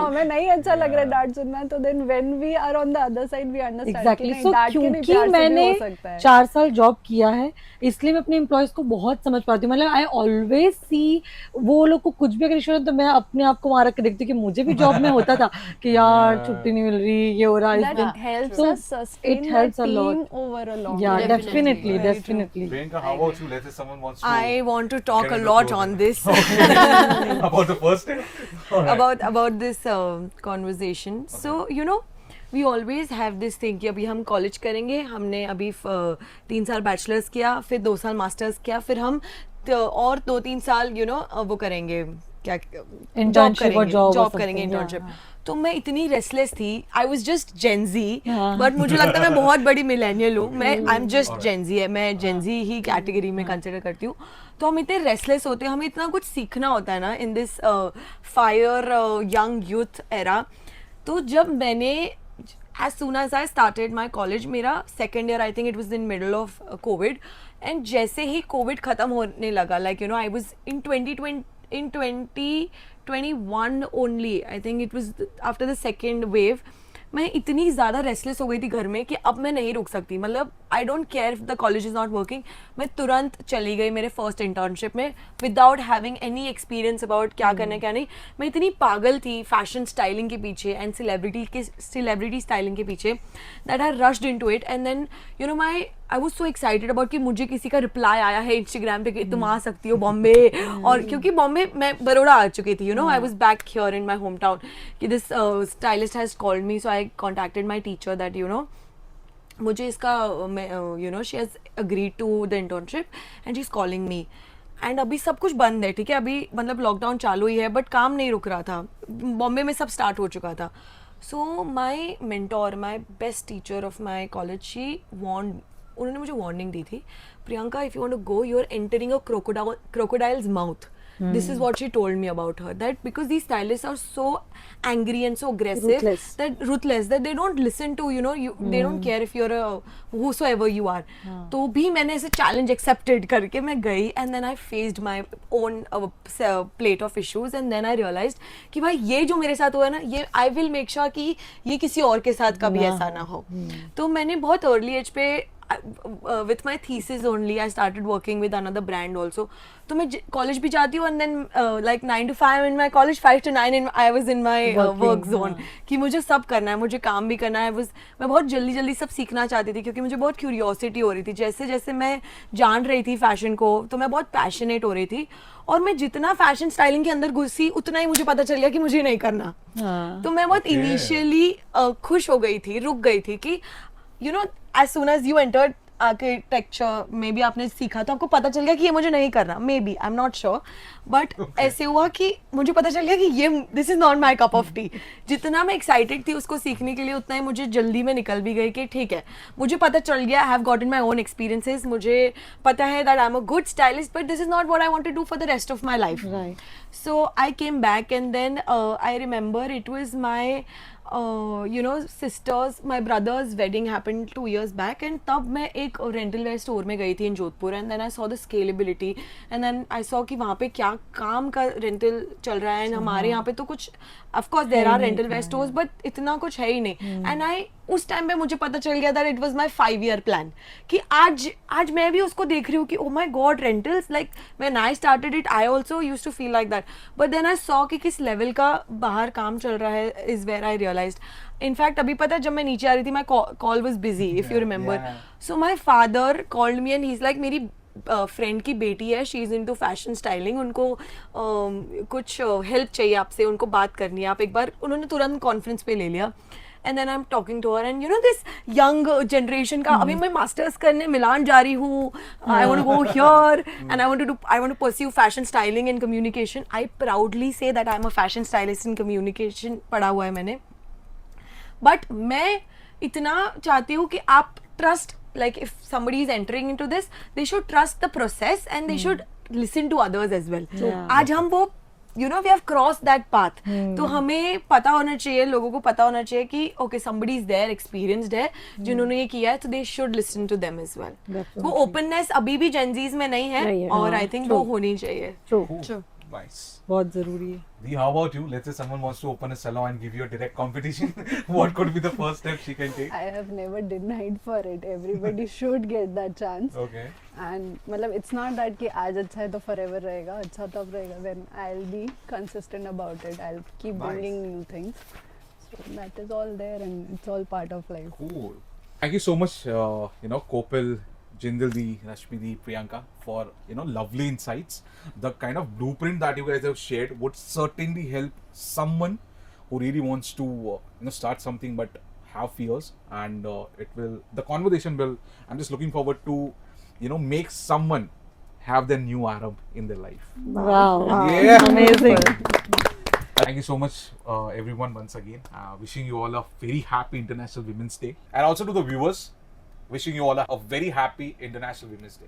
हमें नहीं अच्छा लग रहा है डांट सुनना, तो then when we are on the other side we understand Exactly. कि नहीं So डांट के नहीं क्योंकि प्यार से भी मैंने हो सकता है. 4 साल जॉब किया है, इसलिए मैं अपने एम्प्लॉयज को बहुत समझ पाती हूँ. मतलब आई ऑलवेज सी, वो लोग को कुछ भी अगर इशू है तो मैं अपने आप को वहाँ रख के देखती हूँ कि मुझे भी जॉब में होता था कि यार Yeah. छुट्टी नहीं मिल रही, ये हो रहा है, इस That दिन. helps So us sustain it helps the a lot. team over a long Yeah, time. definitely, Very true. definitely. Priyanka, how about you? Let's say someone wants to I want to talk get a into lot clothing. on this. about the first step. All right. about this conversation. So you know, we always have this thing कि अभी हम college करेंगे, हमने अभी 3 साल bachelors किया, फिर 2 साल मास्टर्स किया, फिर हम और 2-3 साल वो करेंगे, क्या Internship or job or job करेंगे, something, इंटर्नशिप. yeah. तो मैं इतनी रेस्टलेस थी, आई वॉज जस्ट जेनजी, हाँ. बट मुझे लगता है मैं बहुत बड़ी मिलेनियल हूँ. मैं I am just Alright. Gen Z है, मैं जेनजी ही कैटेगरी में कंसिडर करती हूँ. तो हम इतने रेस्टलेस होते हैं, हमें इतना कुछ सीखना होता है ना in this fire young youth era. तो जब मैंने as soon as I started my college, मेरा second year, I think it was in middle of COVID, and जैसे ही COVID खत्म होने लगा, like you know, I was in 2021 only, I think it was after the second wave. मैं इतनी ज़्यादा restless हो गई थी घर में कि अब मैं नहीं रुक सकती. मतलब I don't care if the college is not working, मैं तुरंत चली गई मेरे फर्स्ट इंटर्नशिप में without having any experience about क्या करना है क्या नहीं. मैं इतनी पागल थी फैशन स्टाइलिंग के पीछे एंड सेलिब्रिटी स्टाइलिंग के पीछे that I rushed into it. And then you know I was so excited about कि मुझे किसी का रिप्लाई आया है इंस्टाग्राम पे कि तुम आ सकती हो बॉम्बे. और क्योंकि बॉम्बे मैं बड़ौदा आ चुकी थी, you know, I was back here in my home town, कि this stylist has called me, so I contacted my teacher that you know मुझे इसका you know she has agreed to the internship and she is calling me. And अभी सब कुछ बंद है, ठीक है, अभी मतलब लॉकडाउन चालू ही है, बट काम नहीं रुक रहा था. बॉम्बे में सब स्टार्ट हो चुका था. So my mentor, my best teacher of my college, उन्होंने मुझे वार्निंग दी थी, Priyanka, if you want to go, you are entering a crocodile's mouth. This is what she told me about her, that because these stylists are so angry and so aggressive, ruthless, that they don't listen to, you know, they don't care if you're a whosoever you are. तो भी मैंने ऐसे challenge accepted करके मैं गई, and then I faced my own plate of issues, and then I realized कि भाई ये जो मेरे साथ हुआ है ना, ये I will make sure कि ये किसी और के साथ कभी ऐसा ना हो. तो मैंने बहुत early age पे with my thesis only, I started working with another brand also. तो मैं college भी जाती हूँ and then like 9 to 5 in my college, 5 to 9 I was in my work zone. कि मुझे सब करना है, मुझे काम भी करना है. मैं बहुत जल्दी सब सीखना चाहती थी क्योंकि मुझे बहुत क्यूरियोसिटी हो रही थी. जैसे जैसे मैं जान रही थी फैशन को तो मैं बहुत पैशनेट हो रही थी. और मैं जितना फैशन स्टाइलिंग के अंदर घुसी उतना ही मुझे पता चल गया कि मुझे नहीं करना. तो मैं बहुत इनिशियली खुश हो गई थी, रुक गई थी कि you know as soon as you entered architecture maybe आपने सीखा तो आपको पता चल गया कि ये मुझे नहीं करना. Maybe I am not sure but ऐसे हुआ कि मुझे पता चल गया कि ये this is not my cup of tea. जितना मैं एक्साइटेड थी उसको सीखने के लिए उतना ही मुझे जल्दी में निकल भी गई कि ठीक है मुझे पता चल गया. I have gotten my own experiences. मुझे पता है that I am a good stylist but this is not what I want to do for the rest of my life. So I came back and then I remember it was my sisters, my brother's wedding happened 2 years back and तब मैं एक rental wear store में गई थी in Jodhpur and then I saw the scalability and then I saw कि वहाँ पे क्या काम का rental चल रहा है. हमारे यहाँ पे तो कुछ of course there are rental wear stores but इतना कुछ है ही नहीं. and I उस टाइम पे मुझे पता चल गया that it was my 5-year plan कि आज मैं भी उसको देख रही हूँ कि oh my god rentals, like when I started it I also used to feel like that but then I saw कि किस level का बाहर काम चल रहा है is where I realized. In fact अभी पता है जब मैं नीचे आ रही थी my call was busy if you remember. So my father called me and he's like मेरी फ्रेंड की बेटी है, she is into fashion styling, उनको कुछ हेल्प चाहिए आपसे, उनको बात करनी है, आप एक बार. उन्होंने तुरंत कॉन्फ्रेंस पे ले लिया and then I'm talking to her and you know this young generation का अभी मैं मास्टर्स करने मिलान जा रही हूँ. I want to go here and I want to pursue fashion styling and communication. I proudly say that I'm a fashion stylist in communication, पढ़ा हुआ है मैंने. But मैं इतना चाहती हूँ कि आप trust, like if somebody is entering into this they should trust the process and they should listen to others as well. आज हम वो you know we have crossed that path. तो हमें पता होना चाहिए, लोगों को पता होना चाहिए कि okay somebody is there, experienced है, जिन्होंने ये किया है, तो they should listen to them as well. वो openness अभी भी Gen Zs में नहीं है और I think वो होनी चाहिए. Cool. Nice. बहुत जरूरी है. Dee, how about you? Let's say someone wants to open a salon and give you a direct competition. What could be the first step she can take? I have never denied for it. Everybody should get that chance. Okay. And मतलब it's not that कि आज अच्छा है तो forever रहेगा, अच्छा तब रहेगा. Then I'll be consistent about it. I'll keep bringing new things. So that is all there and it's all part of life. Cool. Thank you so much, Kopil, Jindal Di, Rashmi Di, Priyanka, for lovely insights. The kind of blueprint that you guys have shared would certainly help someone who really wants to start something but have fears, and the conversation will. I'm just looking forward to make someone have their new Arab in their life. Wow. Yeah. Amazing. Thank you so much, everyone, once again. Wishing you all a very happy International Women's Day, and also to the viewers, wishing you all a very happy International Women's Day.